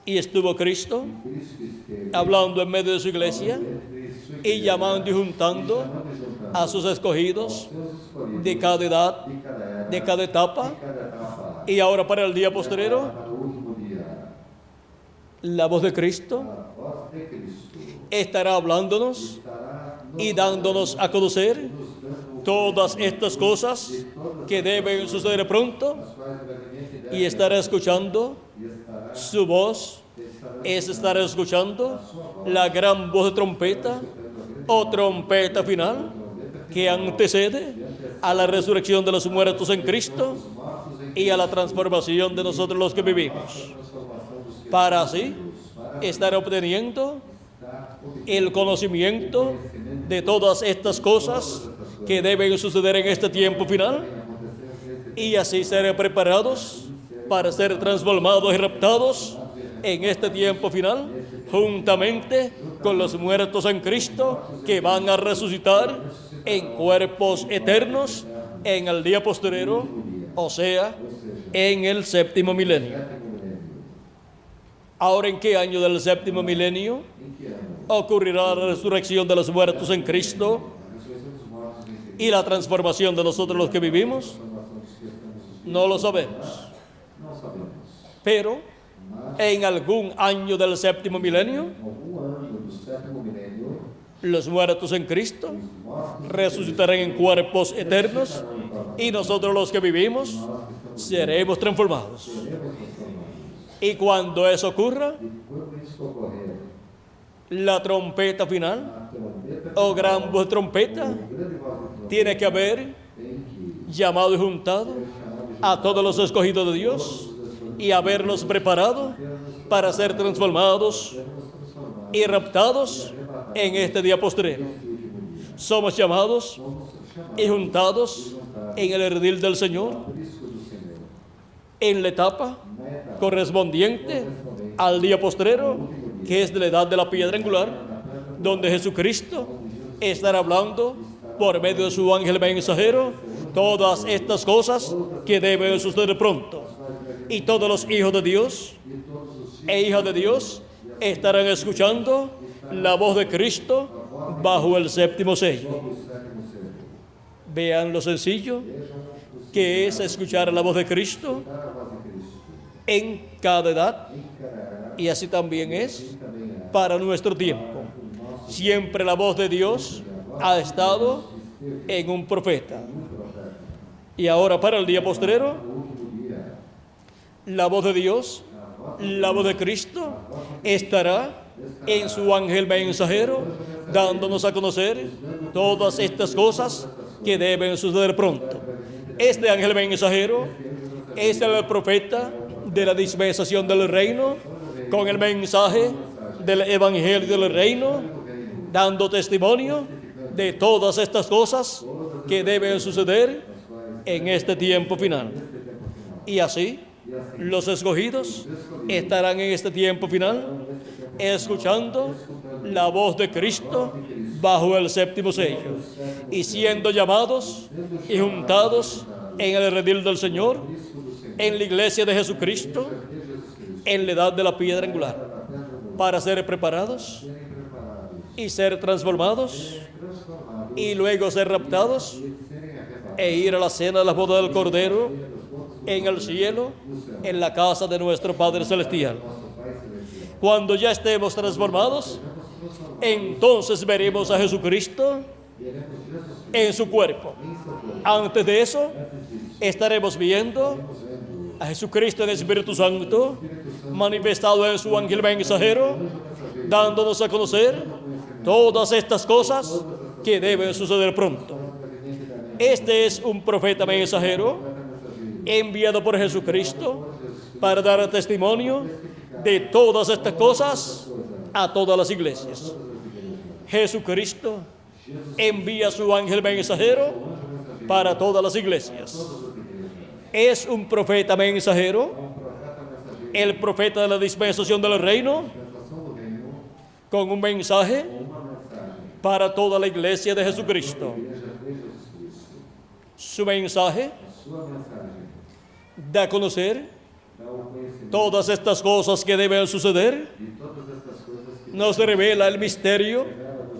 y estuvo Cristo Cristo esteve hablando en medio de su iglesia entre sua y igreja, llamando y juntando chamando e juntando a sus escogidos seus escolhidos de cada edad, de cada era, de cada etapa, de cada etapa. y ahora para el día postrero, Para o último dia, la voz de Cristo a voz de Cristo estará hablándonos estará y dándonos a conocer todas estas cosas que deben suceder pronto, as quais brevemente y devem estará escuchando e estará su voz, es estar escuchando la gran voz de trompeta o trompeta final que antecede a la resurrección de los muertos en Cristo y a la transformación de nosotros los que vivimos, transformação dos que para así para estará obteniendo está el conocimiento de todas estas cosas que deben suceder en este tiempo final, y así ser preparados para ser transformados y raptados en este tiempo final, juntamente con los muertos en Cristo, que van a resucitar en cuerpos eternos en el día postrero, o sea, en el séptimo milenio. Ahora, ¿en qué año del séptimo milenio ocurrirá la resurrección de los muertos en Cristo y la transformación de nosotros los que vivimos? No lo sabemos. Pero en algún año del séptimo milenio, los muertos en Cristo resucitarán en cuerpos eternos, y nosotros los que vivimos seremos transformados. Y cuando eso ocurra, la trompeta final, o gran voz de trompeta, tiene que haber llamado y juntado a todos los escogidos de Dios y haberlos preparado para ser transformados y raptados en este día postrero. Somos llamados y juntados en el redil del Señor, en la etapa correspondiente al día postrero, que es de la edad de la piedra angular, donde Jesucristo estará hablando por medio de su ángel mensajero todas estas cosas que deben suceder pronto. Y todos los hijos de Dios e hijas de Dios estarán escuchando la voz de Cristo bajo el séptimo sello. Vean lo sencillo que es escuchar la voz de Cristo en cada edad, y así también es para nuestro tiempo. Siempre la voz de Dios ha estado en un profeta, y ahora para el día postrero, la voz de Dios, la voz de Cristo, estará en su ángel mensajero, dándonos a conocer todas estas cosas que deben suceder pronto. Este ángel mensajero es el profeta de la dispensación del reino, con el mensaje del evangelio del reino, dando testimonio de todas estas cosas que deben suceder en este tiempo final. Y así, los escogidos estarán en este tiempo final escuchando la voz de Cristo bajo el séptimo sello, y siendo llamados y juntados en el redil del Señor, en la iglesia de Jesucristo, en la edad de la piedra angular, para ser preparados y ser transformados, y luego ser raptados e ir a la cena de la boda del Cordero en el cielo, en la casa de nuestro Padre Celestial. Cuando ya estemos transformados, entonces veremos a Jesucristo en su cuerpo. Antes de eso, estaremos viendo a Jesucristo en el Espíritu Santo, manifestado en su ángel mensajero, dándonos a conocer todas estas cosas que deben suceder pronto. Este es un profeta mensajero enviado por Jesucristo para dar testimonio de todas estas cosas a todas las iglesias. Jesucristo envía su ángel mensajero para todas las iglesias. Es un profeta mensajero, el profeta de la dispensación del reino, con un mensaje para toda la iglesia de Jesucristo. Su mensaje da a conocer todas estas cosas que deben suceder. Nos revela el misterio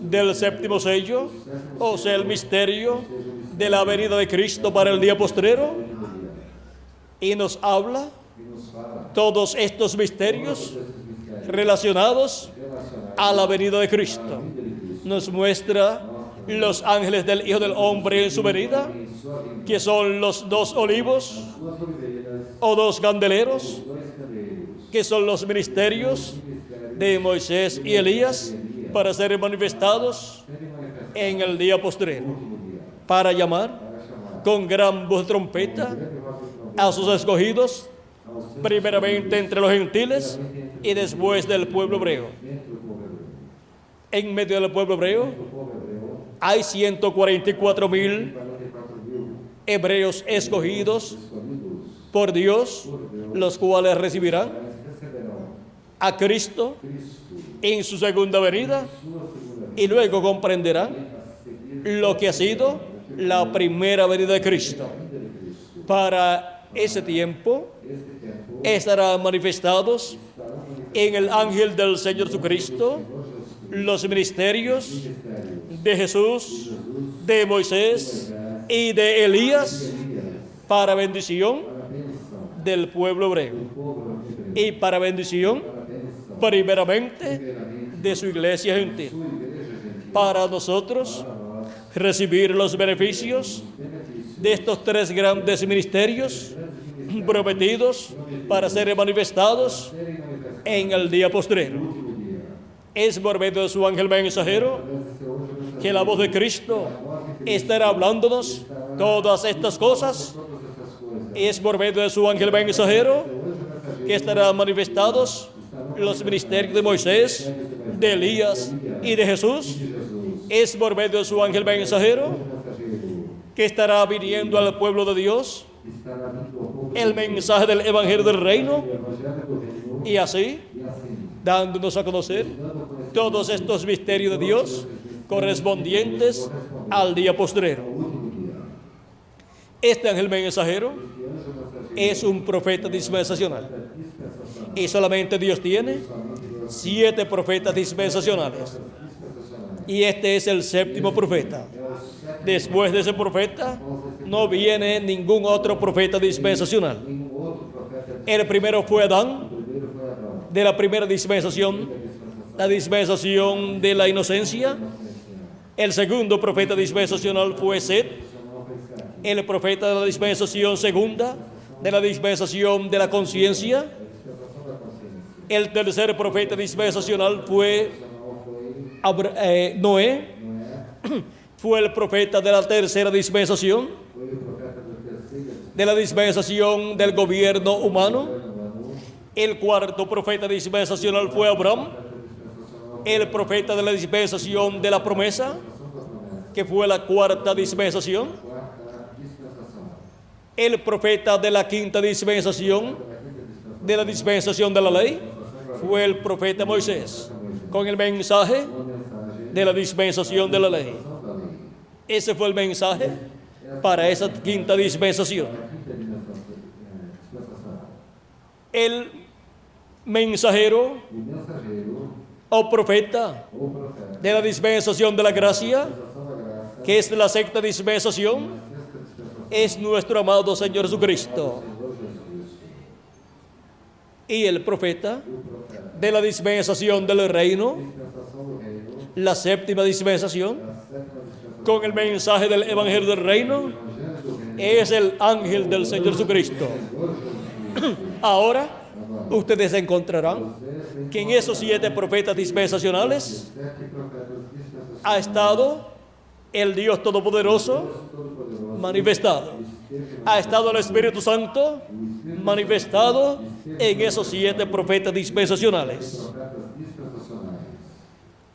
del séptimo sello, o sea, el misterio de la venida de Cristo para el día postrero, y nos habla todos estos misterios relacionados a la venida de Cristo. Nos muestra los ángeles del Hijo del Hombre en su venida, que son los dos olivos o dos candeleros, que son los ministerios de Moisés y Elías para ser manifestados en el día postrero, para llamar con gran voz de trompeta a sus escogidos, primeramente entre los gentiles y después del pueblo hebreo. dentro do povo hebreu. En medio del pueblo hebreo Dentro do povo hebreu, hay 144,000 44.000 hebreos escogidos escolhidos por Dios, por Deus, los cuales recibirán mas receberão a Cristo Cristo en su segunda venida sua segunda y luego comprenderán a seguir lo que ha sido la primera venida de Cristo. a vida de Cristo. Para ese tiempo Este tempo estarán manifestados estarão manifestados en el ángel del Señor Jesucristo por Jesus, los ministerios ministérios de Jesús, Jesus, de Moisés y de Elías Elias, para bendición para a bendição del pueblo hebreo do povo hebreu, y para bendición para a bendição primeramente primeiramente de su iglesia gentil. sua igreja gentil, Para nosotros para nós, recibir los beneficios benefícios de estos tres grandes ministerios prometidos para ser manifestados serem manifestados en el día postrero. no último dia. Es por medio de su ángel mensajero Através de seu anjo mensageiro, que la voz de Cristo estará hablándonos todas estas cosas. todas essas coisas. Es por medio de su ángel mensajero Seu anjo mensageiro que estarán manifestados los ministerios de Moisés, de Elías y de Jesús. de Jesus, Es por medio de su ángel mensajero mensageiro, que estará viniendo al pueblo de Dios estará vindo ao povo el mensaje del Evangelio del Reino do Evangelho do Reino, y así e assim, dándonos a conocer dando conhecimento todos estos misterios de Dios correspondientes al día postrero. ao último dia. Este ángel mensajero Este anjo mensageiro es un profeta dispensacional dispensacional, y solamente Dios tiene somente Deus 7 profetas dispensacionales dispensacionais. y este es el séptimo profeta. É o sétimo, Después de esse profeta no viene ningún otro profeta dispensacional. nenhum outro profeta. El primero fue Adán, O primeiro foi Abraão, de la primera dispensación, la dispensación de la inocencia. El segundo profeta dispensacional fue Set, não foi Isaac, el profeta de la dispensación segunda, de la dispensación de la conciencia. a dispensação da consciência. El tercer profeta dispensacional fue Não foi Noé, Noé, fue el profeta de la tercera dispensación, foi o profeta da terceira de la dispensación del gobierno humano. dispensação, El cuarto profeta dispensacional fue Abraham, el profeta de la dispensación de la promesa, que fue la cuarta dispensación. quarta dispensação, El profeta de la quinta dispensación, de la dispensación de la ley, fue el profeta Moisés, con el mensaje uma mensagem de la dispensación de la ley. da lei. Ese fue el mensaje para esa quinta dispensación. A quinta dispensação, El mensajero o mensageiro, o profeta o profeta, de la dispensación de la gracia, dispensação da graça, que es la sexta dispensación, sexta dispensação, es nuestro amado Señor Jesucristo. Senhor Jesus, Y el profeta o profeta, de la dispensación del reino, dispensação do reino, la séptima dispensación, a sétima dispensação, con el mensaje del Evangelio del reino, o evangelho do reino, es el ángel del Señor Jesucristo. Senhor Jesus, Ahora, ustedes encontrarán que en esos 7 profetas dispensacionales sete profetas dispensacionais, ha estado el Dios Todopoderoso Todo-Poderoso, manifestado. Ha estado el Espíritu Santo manifestado en esos 7 profetas dispensacionales. profetas dispensacionais,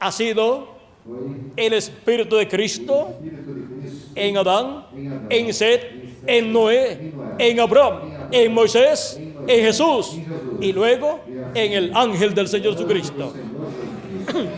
Ha sido foi el Espíritu de Cristo Espírito de Cristo en Adán, em Abraão, en Set, en Noé, en Abraham, en Moisés, en Jesús y luego en el ángel del Señor Jesucristo. Senhor Jesus.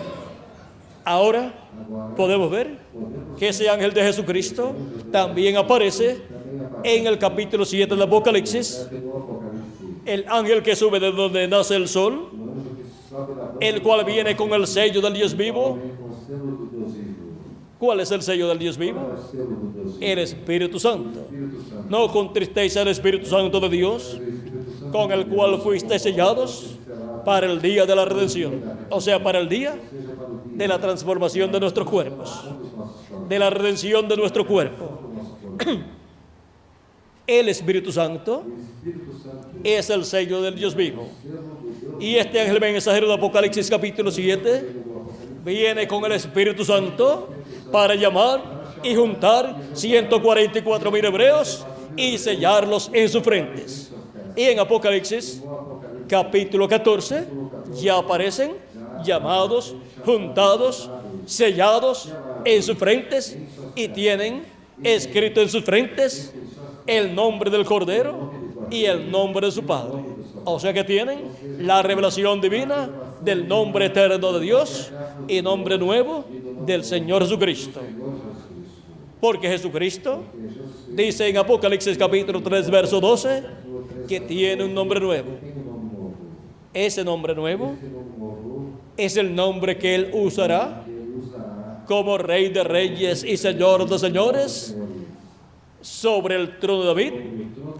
Ahora Agora, podemos ver podemos que ese ángel de Jesucristo también aparece também aparecer en el capítulo 7 del Apocalipsis, no Apocalipse, el ángel que sube de donde nace el sol, o anjo que sobe da boca el cual viene con el sello del Dios vivo. vem com o selo do Deus vivo. ¿Cuál es el sello del Dios Qual é vivo? o selo do Deus vivo? El Espíritu Santo. Espírito Santo. No contristéis al Espíritu Santo de Dios, O Espírito Santo con el cual fuisteis sellados para el día de la redención, o sea, para el día seja para o dia de la transformación de nuestros cuerpos, dos nossos corpos, de la redención de nuestro cuerpo. do nosso corpo. El Espíritu Santo O Espírito Santo es el sello del Dios vivo. selo do Deus Y este ángel mensajero de Apocalipsis capítulo 7 do Apocalipse viene con el Espíritu Santo para llamar y juntar 144,000 hebreos y sellarlos en sus frentes. Y en Apocalipsis no Apocalipse capítulo 14 ya aparecen llamados, juntados, sellados en sus frentes y tienen escrito en sus frentes el nombre del Cordero y el nombre de su Padre. O sea que tienen la revelación divina del nombre eterno de Dios y nombre nuevo del Señor Jesucristo. Porque Jesucristo dice en Apocalipsis capítulo 3, verso 12, que tiene un nombre nuevo. Ese nombre nuevo es el nombre que Él usará como Rey de Reyes y Señor de Señores sobre el trono de David,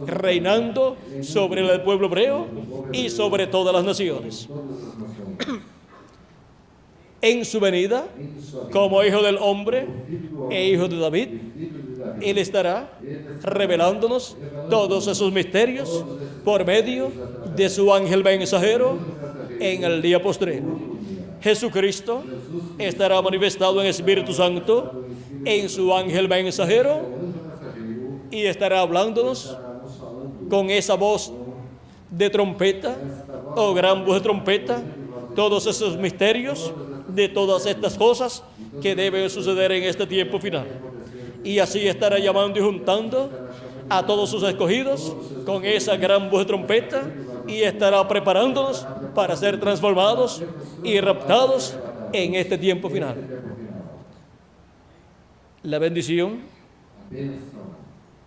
reinando sobre el pueblo hebreo y sobre todas las naciones. En su venida, como Hijo del Hombre e Hijo de David, Él estará revelándonos todos esos misterios por medio de su ángel mensajero en el día postrero. Jesucristo estará manifestado en Espíritu Santo en su ángel mensajero y estará hablándonos con esa voz de trompeta o gran voz de trompeta, todos esos misterios de todas estas cosas que deben suceder en este tiempo final. Y así estará llamando y juntando a todos sus escogidos con esa gran voz de trompeta y estará preparándonos para ser transformados y raptados en este tiempo final. La bendición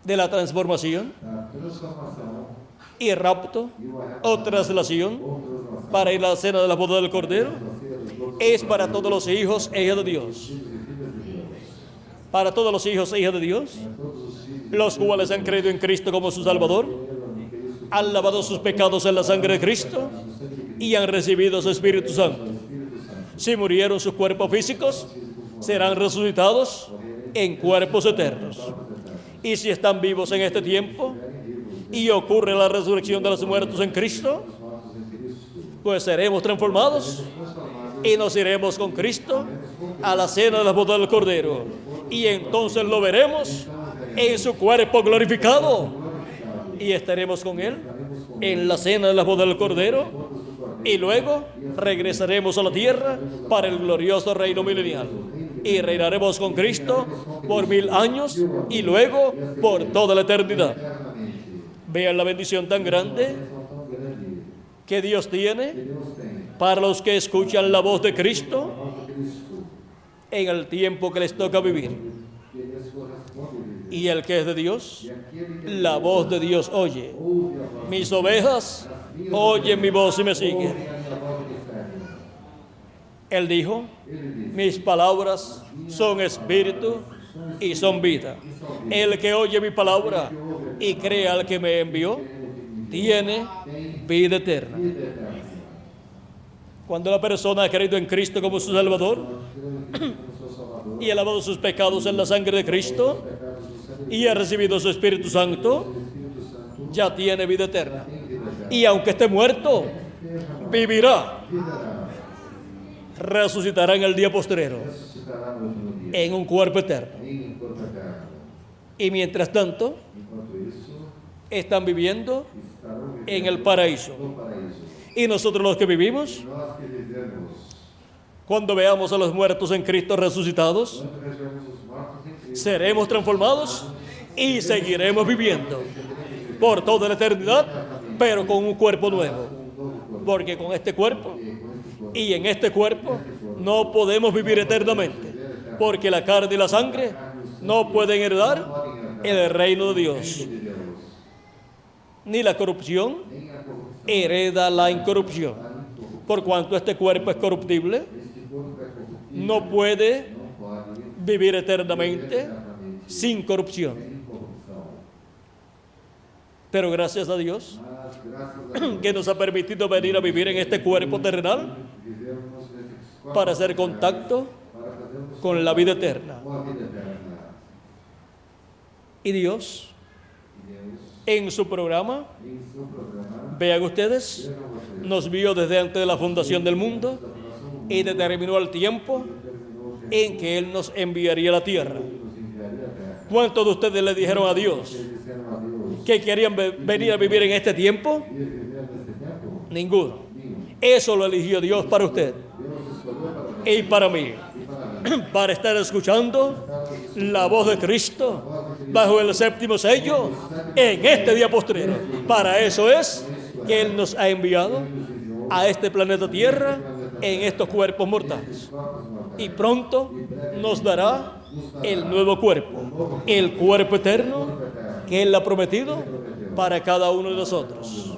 de la transformación y rapto o traslación para ir a la cena de la boda del Cordero es para todos los hijos e hijas de Dios. Para todos los hijos e hijas de Dios, los cuales han creído en Cristo como su Salvador, han lavado sus pecados en la sangre de Cristo y han recibido su Espíritu Santo. Si murieron sus cuerpos físicos, serán resucitados en cuerpos eternos. Y si están vivos en este tiempo y ocurre la resurrección de los muertos en Cristo, pues seremos transformados y nos iremos con Cristo a la cena de la boda del Cordero. Y entonces lo veremos en su cuerpo glorificado y estaremos con Él en la cena de la boda del Cordero y luego regresaremos a la tierra para el glorioso reino milenial y reinaremos con Cristo por 1000 años y luego por toda la eternidad. Vean la bendición tan grande que Dios tiene para los que escuchan la voz de Cristo en el tiempo que les toca vivir. Y el que es de Dios, la voz de Dios oye. Mis ovejas oyen mi voz y me siguen. Él dijo, mis palabras son espíritu y son vida. El que oye mi palabra y cree al que me envió, tiene vida eterna. Cuando la persona ha creído en Cristo como su Salvador y ha lavado sus pecados en la sangre de Cristo y ha recibido su Espíritu Santo, ya tiene vida eterna. Y aunque esté muerto, vivirá. Resucitará en el día postrero en un cuerpo eterno. Y mientras tanto, están viviendo en el paraíso. Y nosotros los que vivimos, cuando veamos a los muertos en Cristo resucitados, seremos transformados y seguiremos viviendo por toda la eternidad, pero con un cuerpo nuevo. Porque con este cuerpo y en este cuerpo no podemos vivir eternamente, porque la carne y la sangre no pueden heredar el reino de Dios. Ni la corrupción hereda la incorrupción. Por cuanto este cuerpo es corruptible, no puede vivir eternamente sin corrupción. Pero gracias a Dios que nos ha permitido venir a vivir en este cuerpo terrenal para hacer contacto con la vida eterna. Y Dios, en su programa, vean ustedes, nos vio desde antes de la fundación del mundo y determinó el tiempo en que Él nos enviaría a la tierra. ¿Cuántos de ustedes le dijeron a Dios que querían venir a vivir en este tiempo? Ninguno. Eso lo eligió Dios para usted Deus escolheu para mim y para mí, e para mim. para estar escuchando la voz de Cristo bajo el séptimo sello en este día postrero. Para eso es que Él nos ha enviado a este planeta Tierra en estos cuerpos mortales. Y pronto nos dará el nuevo cuerpo, el cuerpo eterno que Él ha prometido para cada uno de nosotros.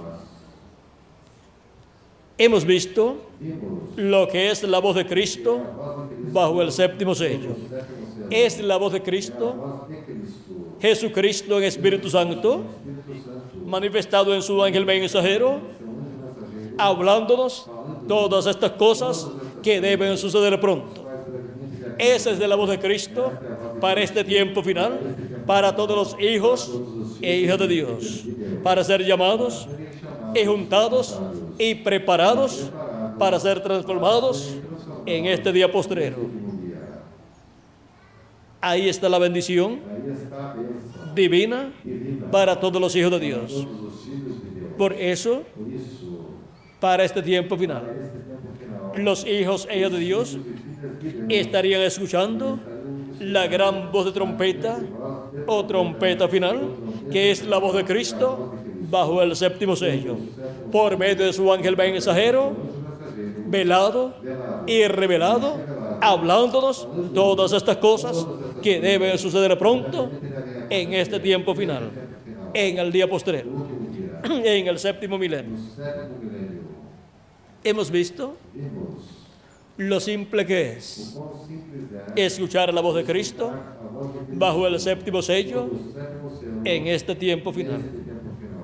Hemos visto Vimos lo que es la voz de Cristo a voz de Cristo bajo el séptimo sello. no sétimo selo. Es la voz de A Cristo, voz de Cristo, Jesucristo en Espíritu Santo, Espírito Santo, manifestado en su ángel mensajero, seu anjo mensageiro, hablándonos todas estas cosas que deben suceder pronto. faz brevemente que Esa es de la voz de Cristo para este tiempo final, para todos los hijos e hijas de Dios, para ser llamados y juntados y preparados para ser transformados en este día postrero. último dia. Ahí está la bendición Aí está a bênção divina divina para todos los hijos de para Dios. todos os filhos de Deus. Por eso, Por isso, para este tiempo para final, este tempo final, los hijos e hijas de Dios filhos e filhas de Deus estarían escuchando la gran voz de trompeta o trompeta final, que es la voz de Cristo bajo el séptimo sello, por medio de su ángel mensajero, velado y revelado, hablándonos todas estas cosas que deben suceder pronto en este tiempo final, en el día postrero, último dia, en el séptimo milenio. no sétimo milênio. Hemos visto Vimos lo simple que o es quão simples é escuchar la voz de Cristo a voz de Cristo bajo el séptimo sello no sétimo selo en este tiempo final. neste tempo final.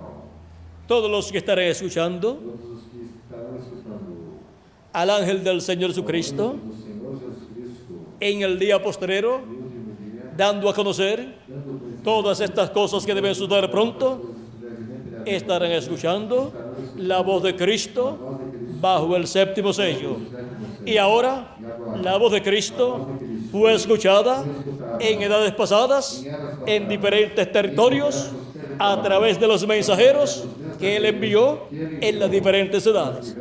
Todos los que estarán escuchando Todos os que estarão escutando al ángel del Señor Jesucristo do Senhor Jesus Cristo en el día postrero, no último dia, dando a conocer dando conhecimento todas estas cosas que deben suceder pronto, estarán escuchando la voz de Cristo bajo el séptimo sello. Y ahora la voz de Cristo fue escuchada en edades pasadas, en diferentes territorios, a través de los mensajeros que Él envió en las diferentes edades.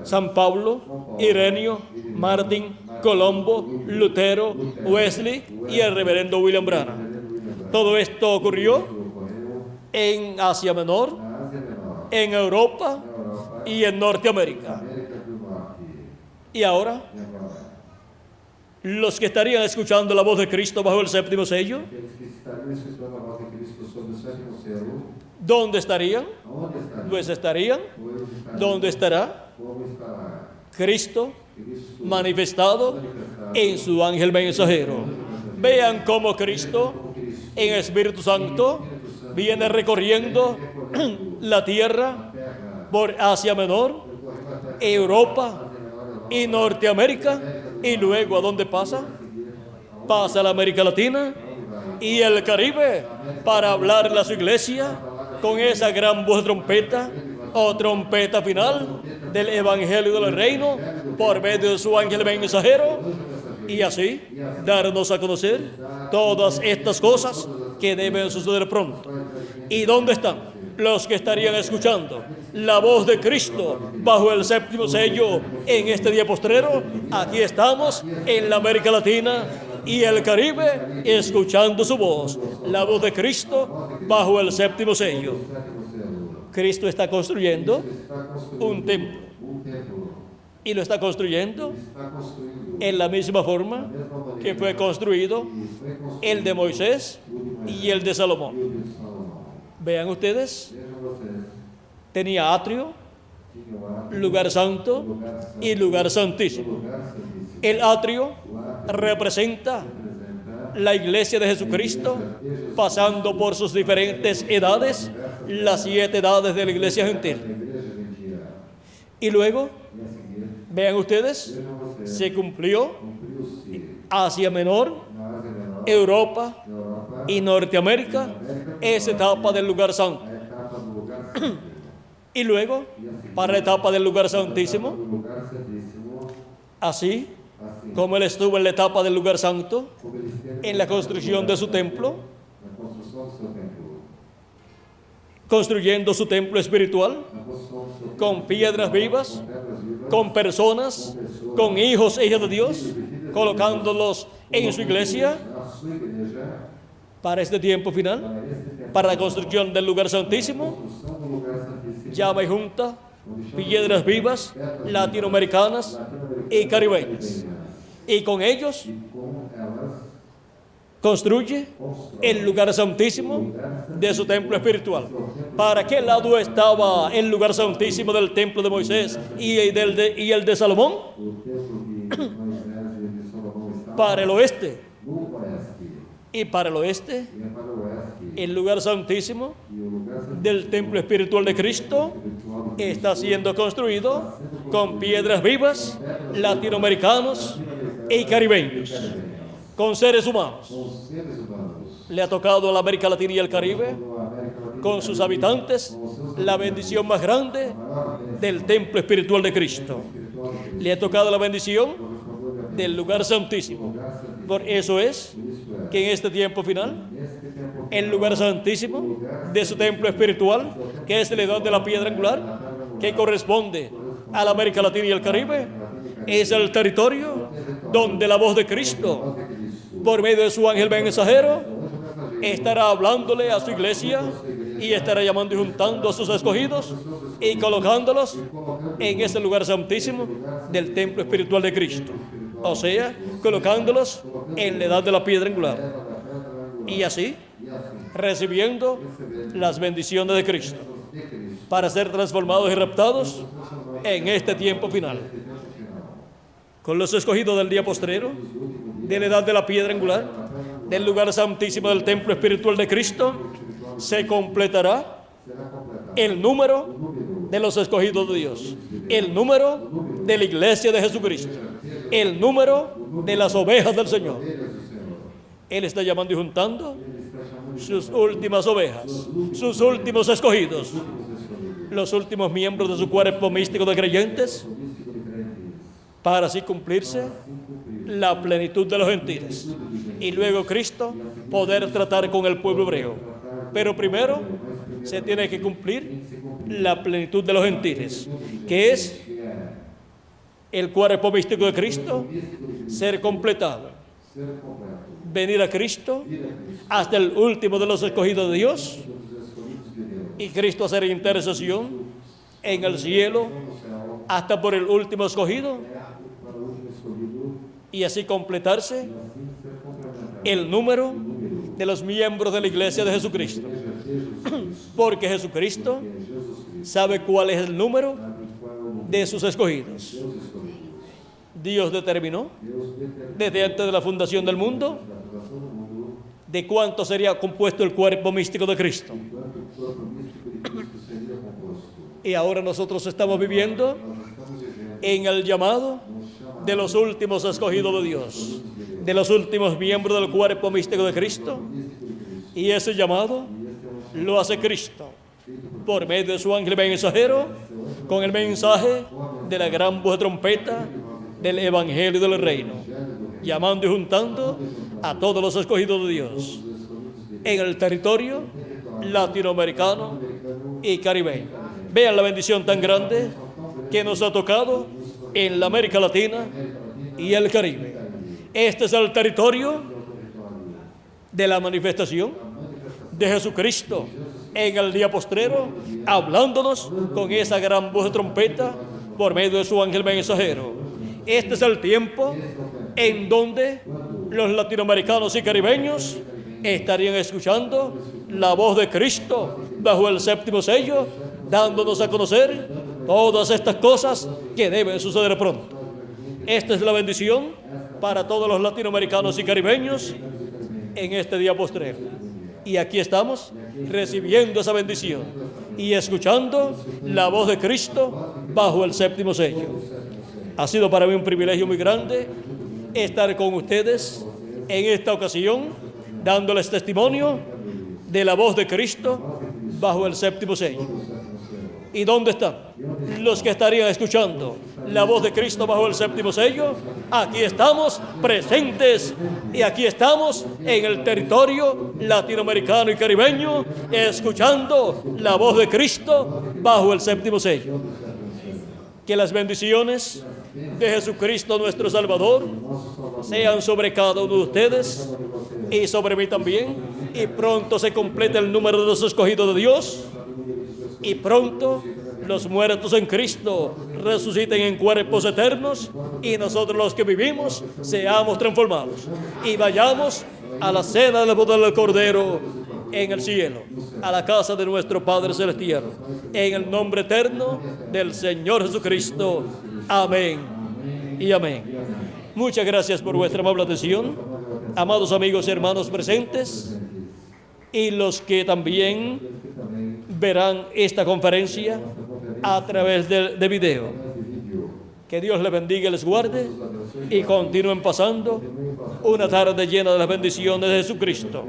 San Pablo, Ireneo, Martín, Colombo, Lutero, Wesley y el reverendo William Branham. Todo esto ocurrió ocorreu en Asia Menor, na Ásia Menor, en Europa na Europa, y en Norteamérica. América do Norte Y ahora, e agora. los que estarían escuchando la voz de Cristo bajo el séptimo sello, Aqueles que estariam escutando a voz de Cristo sobre o sétimo selo, ¿dónde estarían? aonde estariam? Pues estarían Pois estariam. donde estará Como estará Cristo Cristo manifestado en su ángel mensajero. Vean cómo Cristo como Cristo en Espíritu Santo viene recorriendo la tierra terra, por Asia Menor, percorrendo a terra Europa menor y Norteamérica, y luego ¿a dónde pasa? Pasa a la América Latina y el Caribe para hablarle a su iglesia con esa gran voz de trompeta o trompeta final del Evangelio del Reino por medio de su ángel mensajero, y así darnos a conocer todas estas cosas que deben suceder pronto. ¿Y dónde están los que estarían escuchando la voz de Cristo bajo el séptimo sello en este día postrero? Aquí estamos en la América Latina y el Caribe escuchando su voz, la voz de Cristo bajo el séptimo sello. sétimo selo. Cristo está construyendo Está construindo un templo templo. y lo está construyendo Está construindo en la misma forma que fue construido e foi construído el de Moisés y el de Salomón. o de Salomão. Vean ustedes, Vejam vocês, tenía atrio, tinha o átrio, lugar santo lugar santo, y lugar santísimo. lugar santíssimo. El atrio O átrio representa representa la iglesia de Jesucristo, pasando por sus diferentes edades, las 7 edades de la iglesia a gentil. igreja gentia. Y luego, E a seguir, vean ustedes, vejam vocês, se cumplió cumpriu-se Asia Menor, na Ásia Menor, Europa na Europa, y Norteamérica, esa etapa del lugar santo. a etapa do lugar santo. Y luego, para la etapa del lugar santísimo, Do lugar santíssimo, así assim como él estuvo en la etapa del lugar santo, como ele esteve en la construcción de su templo, na construção do seu templo. construyendo su templo espiritual na construção do seu templo con piedras vivas, com pedras vivas, con personas, con hijos e hijas de Dios, colocándolos en su iglesia na sua igreja, para este tiempo final, para este tempo, para la construcción del lugar santísimo. construção do lugar santíssimo, Llama y junta piedras vivas latinoamericanas y caribeñas, y con ellos e com elas construye constrói el lugar santísimo de su templo espiritual. ¿Para qué lado estaba el lugar santísimo del templo de Moisés y el de Salomón? o templo que Moisés e de Salomão estavam Para el oeste. no oeste, Y para el oeste, e é para o oeste, el lugar santísimo e o lugar santíssimo del templo espiritual de Cristo espiritual de está siendo construido con piedras vivas, latinoamericanos y caribeños, con seres humanos. com os seres humanos, Le ha tocado a la América Latina y el Caribe, com a América Latina, con sus habitantes, la bendición más grande del templo espiritual de Cristo. espiritual de Cristo, Le ha tocado la bendición correspondeu a del lugar santísimo. lugar santíssimo. Por eso es Isto é, que en este tiempo final, neste tempo el lugar santísimo de su templo espiritual, que es la edad de la piedra angular, que corresponde a la América Latina y el Caribe, es el territorio donde la voz de Cristo, por medio de su ángel mensajero, estará hablándole a su iglesia y estará llamando y juntando a sus escogidos y colocándolos en ese lugar santísimo del templo espiritual de Cristo. O sea, colocándolos en la edad de la piedra angular. Y así, recibiendo las bendiciones de Cristo para ser transformados y raptados en este tiempo final. Con los escogidos del día postrero, de la edad de la piedra angular, del lugar santísimo del templo espiritual de Cristo, se completará el número de los escogidos de Dios, el número de la iglesia de Jesucristo, el número de las ovejas del Señor. Él está llamando y juntando sus últimas ovejas, sus últimos escogidos, los últimos miembros de su cuerpo místico de creyentes, para así cumplirse la plenitud de los gentiles. Y luego Cristo poder tratar con el pueblo hebreo. Pero primero se tiene que cumplir la plenitud de los gentiles, que es el cuerpo místico de Cristo, ser completado. Venir a Cristo hasta el último de los escogidos de Dios, y Cristo hacer intercesión en el cielo hasta por el último escogido, y así completarse el número de los miembros de la iglesia de Jesucristo. Porque Jesucristo sabe cuál es el número de sus escogidos. Dios determinó desde antes de la fundación del mundo de cuánto sería compuesto el cuerpo místico de Cristo. Y ahora nosotros estamos viviendo en el llamado de los últimos escogidos de Dios, de los últimos miembros del cuerpo místico de Cristo. Y ese llamado lo hace Cristo por medio de su ángel mensajero, con el mensaje de la gran voz de trompeta del evangelio del reino, llamando y juntando a todos los escogidos de Dios en el territorio latinoamericano y caribeño. Vean la bendición tan grande que nos ha tocado en la América Latina y el Caribe. Este es el territorio de la manifestación de Jesucristo en el día postrero, hablándonos con esa gran voz de trompeta por medio de su ángel mensajero. Este es el tiempo en donde los latinoamericanos y caribeños estarían escuchando la voz de Cristo bajo el séptimo sello, dándonos a conocer todas estas cosas que deben suceder pronto. Esta es la bendición para todos los latinoamericanos y caribeños en este día postrero. Y aquí estamos recibiendo esa bendición y escuchando la voz de Cristo bajo el séptimo sello. Ha sido para mí un privilegio muy grande estar con ustedes en esta ocasión, dándoles testimonio de la voz de Cristo bajo el séptimo sello. ¿Y dónde están los que estarían escuchando la voz de Cristo bajo el séptimo sello? Aquí estamos presentes y aquí estamos en el territorio latinoamericano y caribeño escuchando la voz de Cristo bajo el séptimo sello. Que las bendiciones de Jesucristo nuestro Salvador sean sobre cada uno de ustedes y sobre mí también, y pronto se complete el número de los escogidos de Dios, y pronto los muertos en Cristo resuciten en cuerpos eternos, y nosotros los que vivimos seamos transformados y vayamos a la cena del boda del Cordero en el cielo, a la casa de nuestro Padre Celestial, en el nombre eterno del Señor Jesucristo. Amén y amén. Muchas gracias por vuestra amable atención, amados amigos y hermanos presentes, y los que también verán esta conferencia a través de video. Que Dios les bendiga y les guarde, y continúen pasando una tarde llena de las bendiciones de Jesucristo.